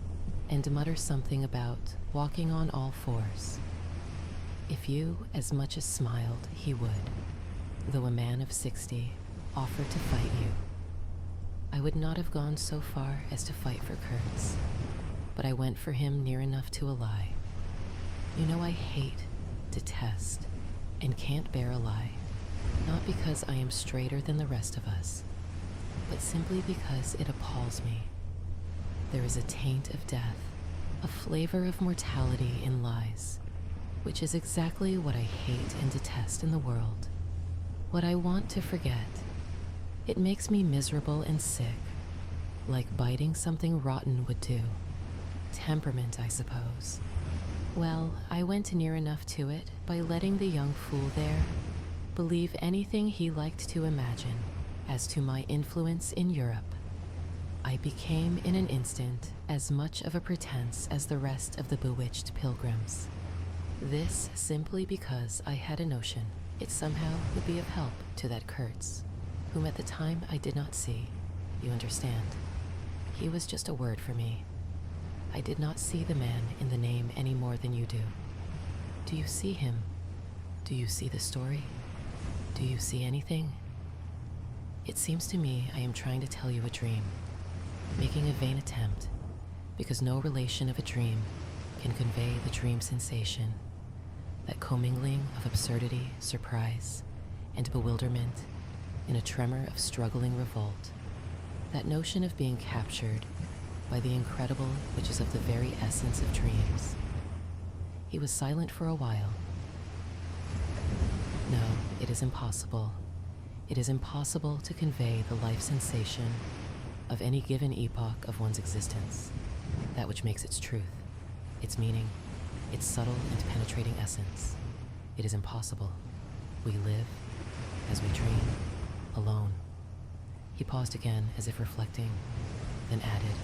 and mutter something about walking on all fours. If you as much as smiled, he would, though a man of 60, offer to fight you. I would not have gone so far as to fight for Kurtz, but I went for him near enough to a lie. You know, I hate, detest, and can't bear a lie, not because I am straighter than the rest of us, but simply because it appalls me. There is a taint of death, a flavor of mortality in lies, which is exactly what I hate and detest in the world, what I want to forget. It makes me miserable and sick, like biting something rotten would do. Temperament, I suppose. Well, I went near enough to it by letting the young fool there believe anything he liked to imagine as to my influence in Europe. I became in an instant as much of a pretense as the rest of the bewitched pilgrims. This simply because I had a notion it somehow would be of help to that Kurtz, whom at the time I did not see. You understand? He was just a word for me. I did not see the man in the name any more than you do. Do you see him? Do you see the story? Do you see anything? It seems to me I am trying to tell you a dream, making a vain attempt, because no relation of a dream can convey the dream sensation, that commingling of absurdity, surprise, and bewilderment in a tremor of struggling revolt, that notion of being captured by the incredible which is of the very essence of dreams. He was silent for a while. No, it is impossible. It is impossible to convey the life sensation of any given epoch of one's existence, that which makes its truth, its meaning, its subtle and penetrating essence. It is impossible. We live, as we dream, alone. He paused again as if reflecting, then added,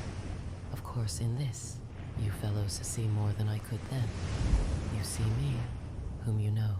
"Of course, in this, you fellows see more than I could then. You see me, whom you know."